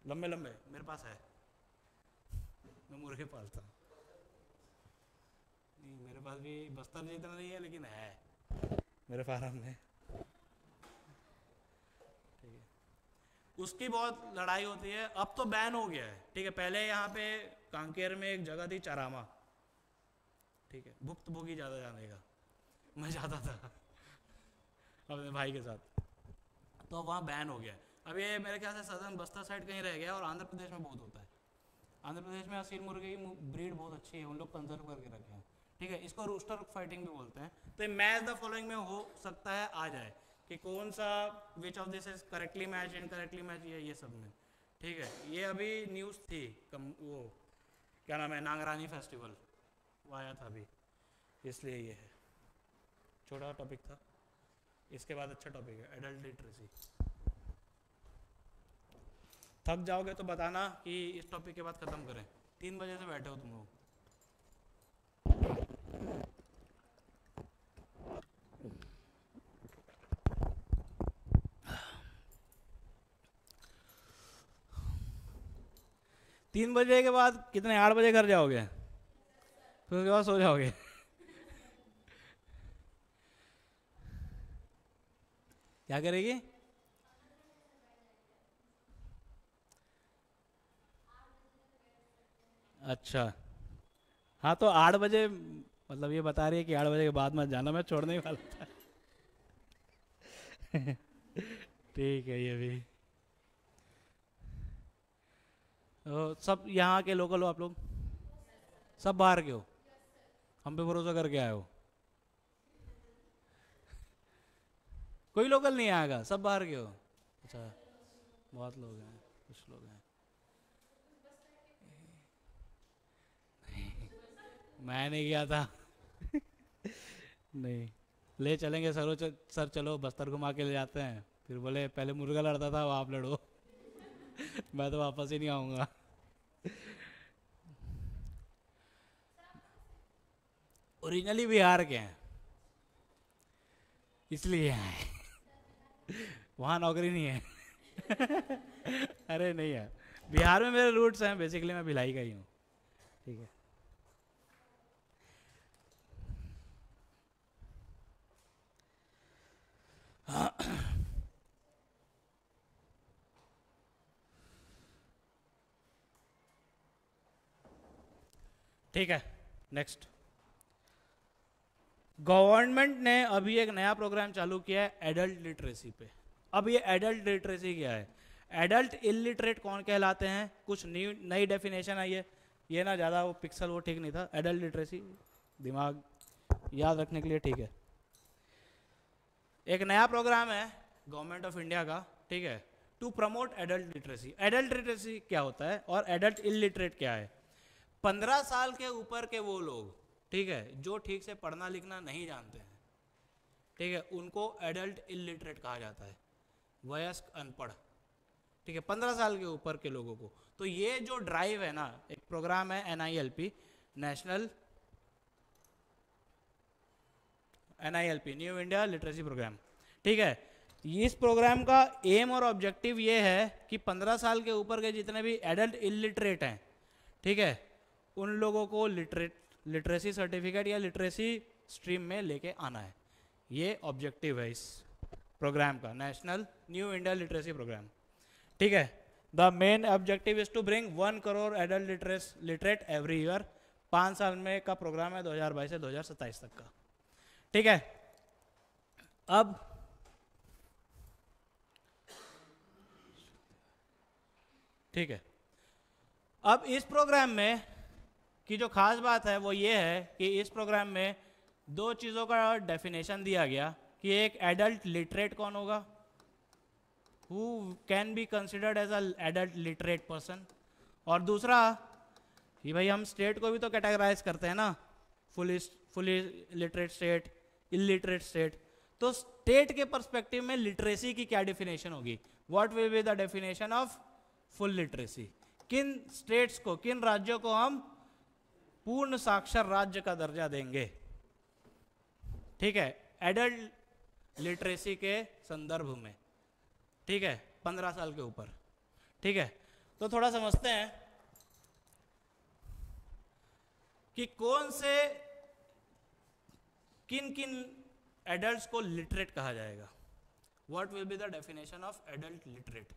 लंबे लंबे, मेरे पास है, मैं मुर्गे पालता हूँ। नहीं, मेरे पास भी बस्तर जितना नहीं है लेकिन है मेरे फार्म में, ठीक है। उसकी बहुत लड़ाई होती है। अब तो बैन हो गया है, ठीक है। पहले यहाँ पे कांकेर में एक जगह थी चरामा, ठीक है। भुक्तभोगी ज़्यादा जाने का, मैं जाता था अपने भाई के साथ, तो वहाँ बैन हो गया है। अब ये मेरे ख्याल से सदर्न बस्तर साइड कहीं रह गया और आंध्र प्रदेश में बहुत होता है। आंध्र प्रदेश में असील मुर्गे की ब्रीड बहुत अच्छी है, उन लोग कंजर्व करके रखे हैं, ठीक है। इसको रूस्टर फाइटिंग भी बोलते हैं। तो ये मैच द फॉलोइंग में हो सकता है आ जाए कि कौन सा which of this is correctly match incorrectly match, ये सब में, ठीक है। ये अभी न्यूज़ थी वो क्या नाम है, नांगरानी फेस्टिवल वो आया था अभी, इसलिए ये है। छोटा टॉपिक था, इसके बाद अच्छा टॉपिक है एडल्ट लिटरेसी। थक जाओगे तो बताना कि इस टॉपिक के बाद खत्म करें। 3 बजे से बैठे हो तुम लोग। 3 बजे के बाद कितने 8 बजे घर जाओगे, फिर उसके बाद सो जाओगे। क्या करेगी? अच्छा हाँ, तो 8 बजे मतलब ये बता रही है कि 8 बजे के बाद मत जाना, मैं छोड़ने ही वाला था। ठीक है, ये भी तो सब यहाँ के लोकल हो आप लोग? सब बाहर के हो? हम पे भरोसा करके आए हो? कोई लोकल नहीं आएगा, सब बाहर के हो? अच्छा, बहुत लोग हैं, कुछ लोग हैं। मैं नहीं गया था। नहीं, ले चलेंगे सर चलो बस्तर घुमा के ले जाते हैं, फिर बोले पहले मुर्गा लड़ता था, वो आप लड़ो। मैं तो वापस ही नहीं आऊँगा। ओरिजिनली बिहार के हैं इसलिए आए। वहाँ नौकरी नहीं है। अरे नहीं है, बिहार में मेरे रूट्स हैं, बेसिकली मैं भिलाई का ही हूँ, ठीक है। ठीक है, नेक्स्ट। गवर्नमेंट ने अभी एक नया प्रोग्राम चालू किया है एडल्ट लिटरेसी पे। अब ये एडल्ट लिटरेसी क्या है? एडल्ट इलिटरेट कौन कहलाते हैं, कुछ नई डेफिनेशन आई है। ये ना ज़्यादा वो पिक्सल वो ठीक नहीं था। एडल्ट लिटरेसी दिमाग याद रखने के लिए ठीक है। एक नया प्रोग्राम है गवर्नमेंट ऑफ इंडिया का, ठीक है, to promote adult literacy. Adult literacy क्या होता है और एडल्ट इलिटरेट क्या है? 15 साल के ऊपर के वो लोग, ठीक है, जो ठीक से पढ़ना लिखना नहीं जानते हैं, ठीक है, उनको एडल्ट इलिटरेट कहा जाता है, वयस्क अनपढ़, ठीक है, 15 साल के ऊपर के लोगों को। तो ये जो ड्राइव है ना, एक प्रोग्राम है NILP, NILP new India literacy programme, ठीक है। इस प्रोग्राम का एम और ऑब्जेक्टिव ये है कि 15 साल के ऊपर के जितने भी एडल्ट इलिटरेट हैं, ठीक है, उन लोगों को लिटरेसी सर्टिफिकेट या लिटरेसी स्ट्रीम में लेके आना है। ये ऑब्जेक्टिव है इस प्रोग्राम का, national new India literacy programme, ठीक है। The main objective is to bring 1 crore adult literate every year. 5 साल में का प्रोग्राम है, 2022 से 2027 तक का, ठीक है। अब ठीक है, अब इस प्रोग्राम में की जो खास बात है वो ये है कि इस प्रोग्राम में 2 चीज़ों का डेफिनेशन दिया गया कि एक एडल्ट लिटरेट कौन होगा, who can be considered as a adult literate person, और दूसरा कि भाई हम स्टेट को भी तो कैटेगराइज करते हैं ना, fully literate state, illiterate state. तो स्टेट के पर्सपेक्टिव में लिटरेसी की क्या डेफिनेशन होगी? What will be the definition of full literacy? किन स्टेट्स को, किन राज्यों को हम पूर्ण साक्षर राज्य का दर्जा देंगे, ठीक है, एडल्ट लिटरेसी के संदर्भ में, ठीक है, 15 साल के ऊपर, ठीक है। तो थोड़ा समझते हैं कि कौन से किन किन एडल्ट्स को लिटरेट कहा जाएगा। What will be the definition of adult literate?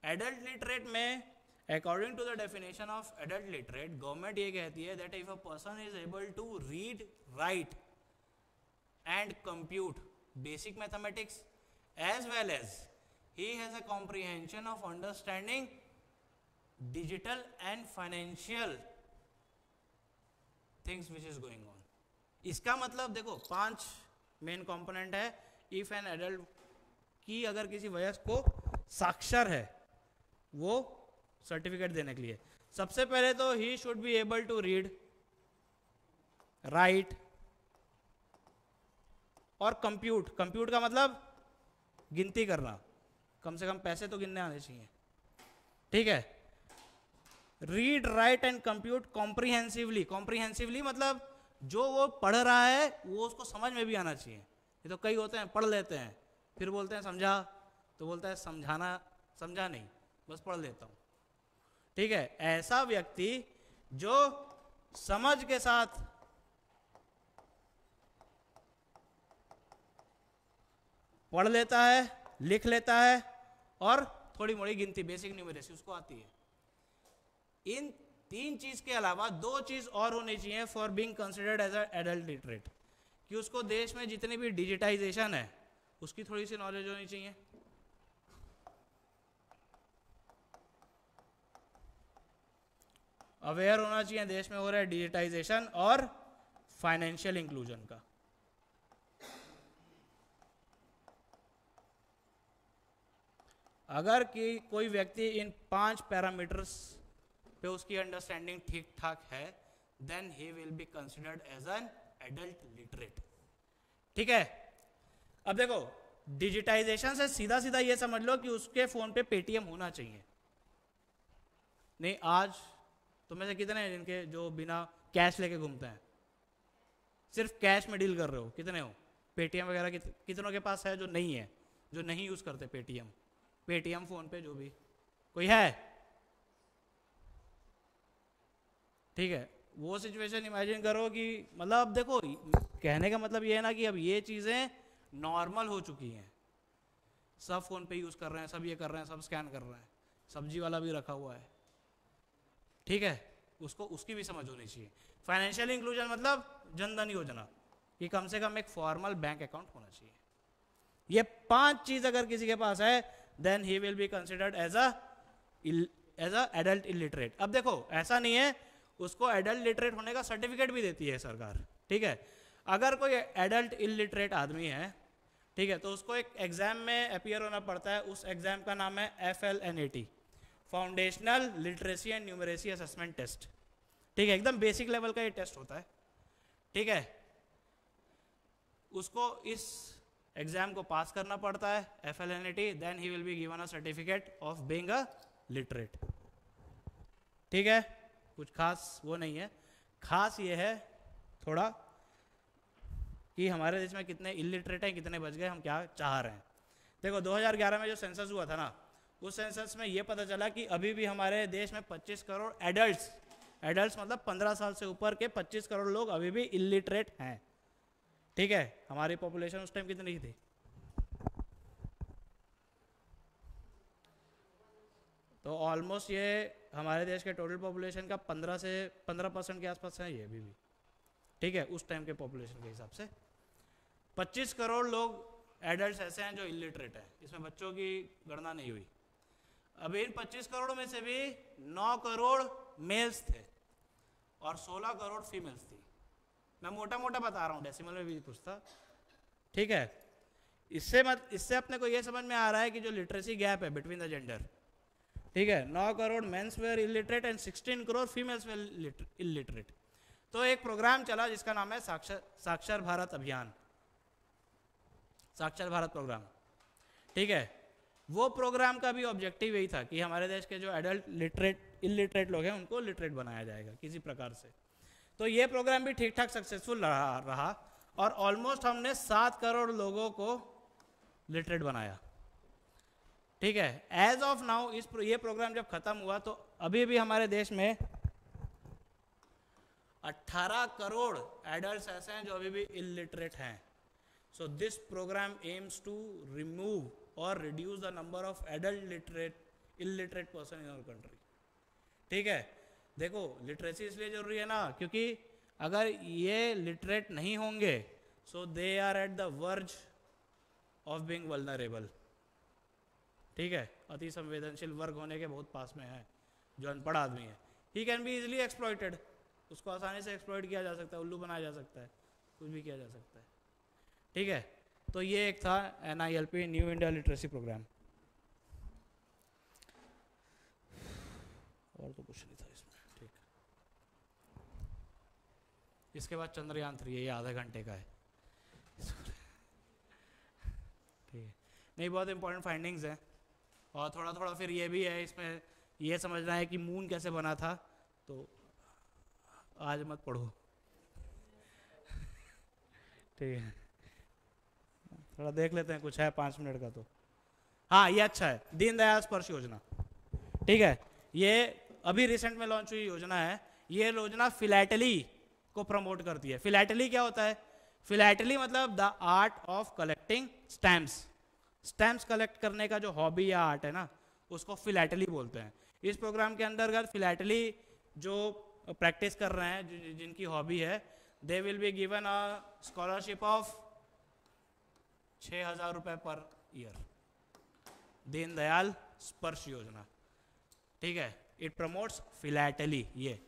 Adult literate में according to the definition of adult literate, government ये कहती है that if a person is able to read, write and compute basic mathematics as well as he has a comprehension of understanding digital and financial things which is going on. इसका मतलब देखो 5 मेन कंपोनेंट है इफ एन एडल्ट की अगर किसी वयस्क को साक्षर है वो सर्टिफिकेट देने के लिए सबसे पहले तो he should be able to read, write और कंप्यूट. कंप्यूट का मतलब गिनती करना, कम से कम पैसे तो गिनने आने चाहिए. ठीक है. Read, write and compute comprehensively. Comprehensively मतलब जो वो पढ़ रहा है वो उसको समझ में भी आना चाहिए. ये तो कई होते हैं पढ़ लेते हैं फिर बोलते हैं समझा, तो बोलता है समझाना समझा नहीं, बस पढ़ लेता हूँ. ठीक है. ऐसा व्यक्ति जो समझ के साथ पढ़ लेता है, लिख लेता है और थोड़ी मोड़ी गिनती, बेसिक न्यूमेरेसी उसको आती है. इन 3 चीज के अलावा 2 चीज और होनी चाहिए for being considered as a adult literate, कि उसको देश में जितनी भी डिजिटाइजेशन है उसकी थोड़ी सी नॉलेज होनी चाहिए. अवेयर होना चाहिए देश में हो रहा है डिजिटाइजेशन और फाइनेंशियल इंक्लूजन का. अगर कि कोई व्यक्ति इन 5 पैरामीटर्स पे उसकी अंडरस्टैंडिंग ठीक ठाक है then he will be considered as an adult literate. ठीक है. अब देखो डिजिटाइजेशन से सीधा सीधा ये समझ लो कि उसके फोन पे पेटीएम होना चाहिए. नहीं, आज तो में से कितने हैं जिनके जो बिना कैश लेके घूमते हैं, सिर्फ कैश में डील कर रहे हो, कितने हो? पेटीएम वगैरह कितनों के पास है जो नहीं है, जो नहीं यूज करते पेटीएम? पेटीएम फोन पे जो भी कोई है. ठीक है. वो सिचुएशन इमेजिन करो कि मतलब अब देखो कहने का मतलब ये है ना कि अब ये चीजें नॉर्मल हो चुकी हैं, सब फोन पे यूज कर रहे हैं, सब ये कर रहे हैं, सब स्कैन कर रहे हैं, सब्जी वाला भी रखा हुआ है. ठीक है. उसको उसकी भी समझ होनी चाहिए. फाइनेंशियल इंक्लूजन मतलब जनधन योजना, कि कम से कम एक फॉर्मल बैंक अकाउंट होना चाहिए. ये 5 चीज अगर किसी के पास है then he will be considered as a adult illiterate. अब देखो ऐसा नहीं है, उसको एडल्ट लिटरेट होने का सर्टिफिकेट भी देती है सरकार. ठीक है. अगर कोई एडल्ट इलिटरेट आदमी है, ठीक है, तो उसको एक एग्जाम में अपीयर होना पड़ता है. उस एग्जाम का नाम है FLNAT, foundational literacy and numeracy assessment test. ठीक है. एकदम बेसिक लेवल का ये टेस्ट होता है. ठीक है. उसको इस एग्जाम को पास करना पड़ता है FLNAT, then he will be given a certificate of being a literate. ठीक है. कुछ खास वो नहीं है. खास ये है थोड़ा कि हमारे देश में कितने इलिटरेट हैं, कितने बच गए, हम क्या चाह रहे हैं. देखो 2011 में जो सेंसस हुआ था ना, उस सेंसस में ये पता चला कि अभी भी हमारे देश में 25 करोड़ एडल्ट्स मतलब 15 साल से ऊपर के 25 करोड़ लोग अभी भी इलिटरेट हैं. ठीक है. हमारी पॉपुलेशन उस टाइम कितनी थी? तो ऑलमोस्ट ये हमारे देश के टोटल पॉपुलेशन का 15% के आसपास है ये अभी भी. ठीक है. उस टाइम के पॉपुलेशन के हिसाब से 25 करोड़ लोग एडल्ट्स ऐसे हैं जो इलिटरेट हैं. इसमें बच्चों की गणना नहीं हुई. अभी इन 25 करोड़ में से भी 9 करोड़ मेल्स थे और 16 करोड़ फीमेल्स थी. मैं मोटा मोटा बता रहा हूँ, डेसिमल में भी कुछ था. ठीक है. इससे अपने को ये समझ में आ रहा है कि जो लिटरेसी गैप है बिटवीन द जेंडर, ठीक है, 9 crore mens were illiterate and 16 crore females were illiterate. तो एक प्रोग्राम चला जिसका नाम है साक्षर भारत अभियान, साक्षर भारत प्रोग्राम. ठीक है. वो प्रोग्राम का भी ऑब्जेक्टिव यही था कि हमारे देश के जो एडल्ट इलिटरेट लोग हैं उनको लिटरेट बनाया जाएगा किसी प्रकार से. तो ये प्रोग्राम भी ठीक ठाक सक्सेसफुल रहा और ऑलमोस्ट हमने 7 करोड़ लोगों को लिटरेट बनाया. ठीक है. एज ऑफ नाउ ये प्रोग्राम जब खत्म हुआ तो अभी भी हमारे देश में 18 करोड़ एडल्ट्स ऐसे हैं जो अभी भी इलिटरेट हैं. So this programme aims to remove और reduce the number of adult illiterate person in our country. ठीक है. देखो लिटरेसी इसलिए जरूरी है ना क्योंकि अगर ये लिटरेट नहीं होंगे so they are at the verge of being vulnerable. ठीक है, अति संवेदनशील वर्ग होने के बहुत पास में है, जो अनपढ़ आदमी है। He can be easily exploited, उसको आसानी से एक्सप्लॉइट किया जा सकता है, उल्लू बनाया जा सकता है, कुछ भी किया जा सकता है। ठीक है, तो ये एक था NILP, new India literacy programme. और तो कुछ नहीं था इसमें। ठीक, इसके बाद चंद्रयान 3 है, ये आधे घंटे का है। ठीक है, नहीं बहुत इंपॉर्टेंट फाइंडिंग्स हैं, और थोड़ा थोड़ा फिर ये भी है इसमें, ये समझना है कि मून कैसे बना था, तो आज मत पढ़ो। ठीक है, थोड़ा देख लेते हैं, कुछ है 5 मिनट का तो। हाँ ये अच्छा है, दीनदयाल स्पर्श योजना। ठीक है, ये अभी रिसेंट में लॉन्च हुई योजना है। ये योजना फिलैटली को प्रमोट करती है। फिलैटली क्या होता है? फिलैटली मतलब the art of collecting stamps. Stamps collect करने का जो हॉबी या आर्ट है ना, उसको फिलैटली बोलते हैं। इस प्रोग्राम के अंतर्गत फिलैटली जो प्रैक्टिस कर रहे हैं, जिनकी हॉबी है, they will be given a scholarship of 6,000 रुपये पर ईयर। दीनदयाल स्पर्श योजना। ठीक है, इट प्रमोट्स फिलैटली। ये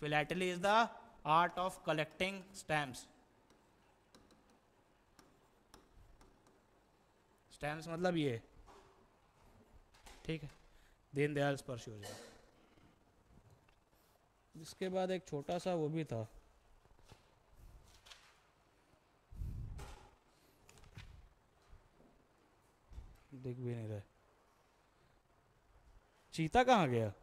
philately is the art of collecting stamps. Stamps मतलब ये। ठीक है, दीनदयाल स्पर्श योजना। इसके बाद एक छोटा सा वो भी था, दिख भी नहीं रहा। चीता कहाँ गया?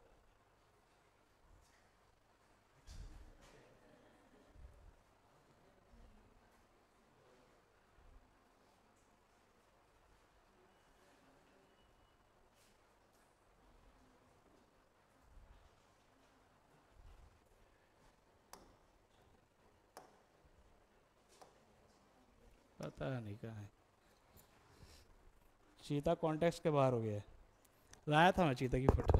पता नहीं कहाँ है। चीता कॉन्टेक्स्ट के बाहर हो गया है। लाया था मैं चीता की फोटो।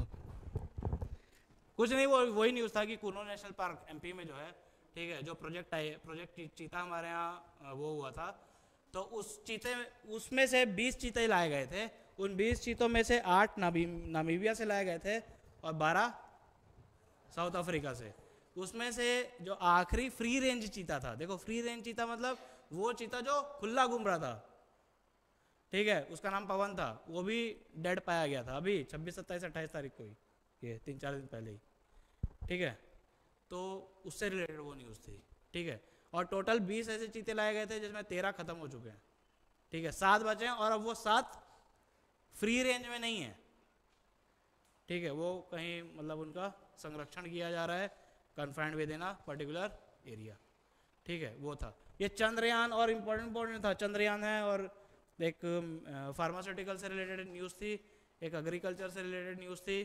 कुछ नहीं, वो वही न्यूज़ था कि कुनो नेशनल पार्क MP में जो है, ठीक है, जो प्रोजेक्ट चीता हमारे यहाँ वो हुआ था, तो उसमें से 20 चीते लाए गए थे। उन 20 चीतों में से 8 नामीबिया से लाए गए थे और 12 साउथ अफ्रीका से। उसमें से जो आखिरी फ्री रेंज चीता था, देखो फ्री रेंज चीता मतलब वो चीता जो खुला घूम रहा था, ठीक है, उसका नाम पवन था, वो भी डेड पाया गया था अभी 26, 27, 28 तारीख को ही, ये 3-4 दिन पहले ही। ठीक है, तो उससे रिलेटेड वो न्यूज़ थी। ठीक है, और टोटल 20 ऐसे चीते लाए गए थे जिसमें 13 खत्म हो चुके हैं। ठीक है, 7 बचे हैं और अब वो 7 फ्री रेंज में नहीं है। ठीक है, वो कहीं मतलब उनका संरक्षण किया जा रहा है, confined with in a particular area. ठीक है, वो था ये चंद्रयान। और इम्पोर्टेंट था, चंद्रयान है, और एक फार्मास्यूटिकल से रिलेटेड न्यूज़ थी, एक एग्रीकल्चर से रिलेटेड न्यूज़ थी।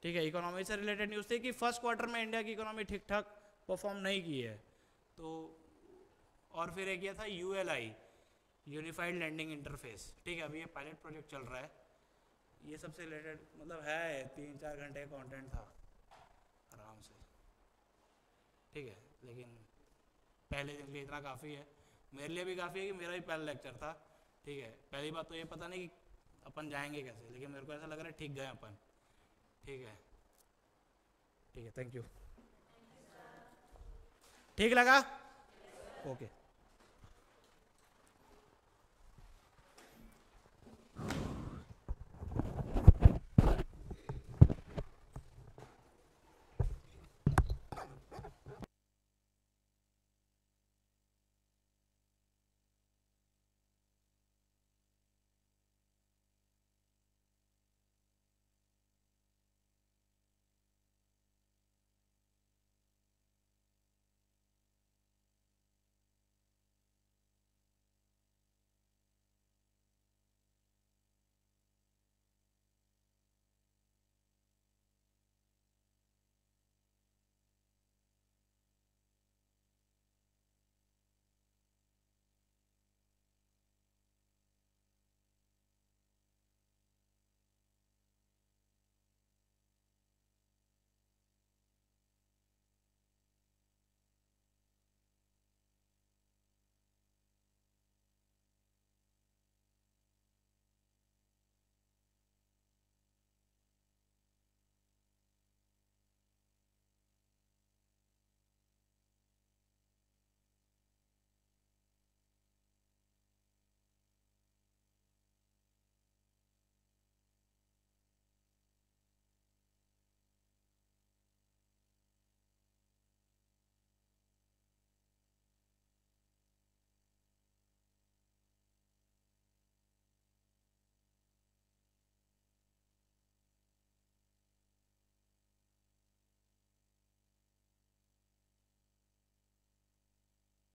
ठीक है, इकोनॉमी से रिलेटेड न्यूज़ थी कि फर्स्ट क्वार्टर में इंडिया की इकोनॉमी ठीक ठाक परफॉर्म नहीं की है। तो और फिर एक ये था ULI, यूनिफाइड लैंडिंग इंटरफेस। ठीक है, अभी ये पायलट प्रोजेक्ट चल रहा है। ये सबसे रिलेटेड मतलब है 3-4 घंटे का कंटेंट था आराम से। ठीक है, लेकिन पहले दिन के लिए इतना काफ़ी है, मेरे लिए भी काफ़ी है कि मेरा भी पहला लेक्चर था। ठीक है, पहली बात तो ये पता नहीं कि अपन जाएंगे कैसे, लेकिन मेरे को ऐसा लग रहा है ठीक गए अपन। ठीक है, ठीक है, थैंक यू। ठीक लगा? ओके।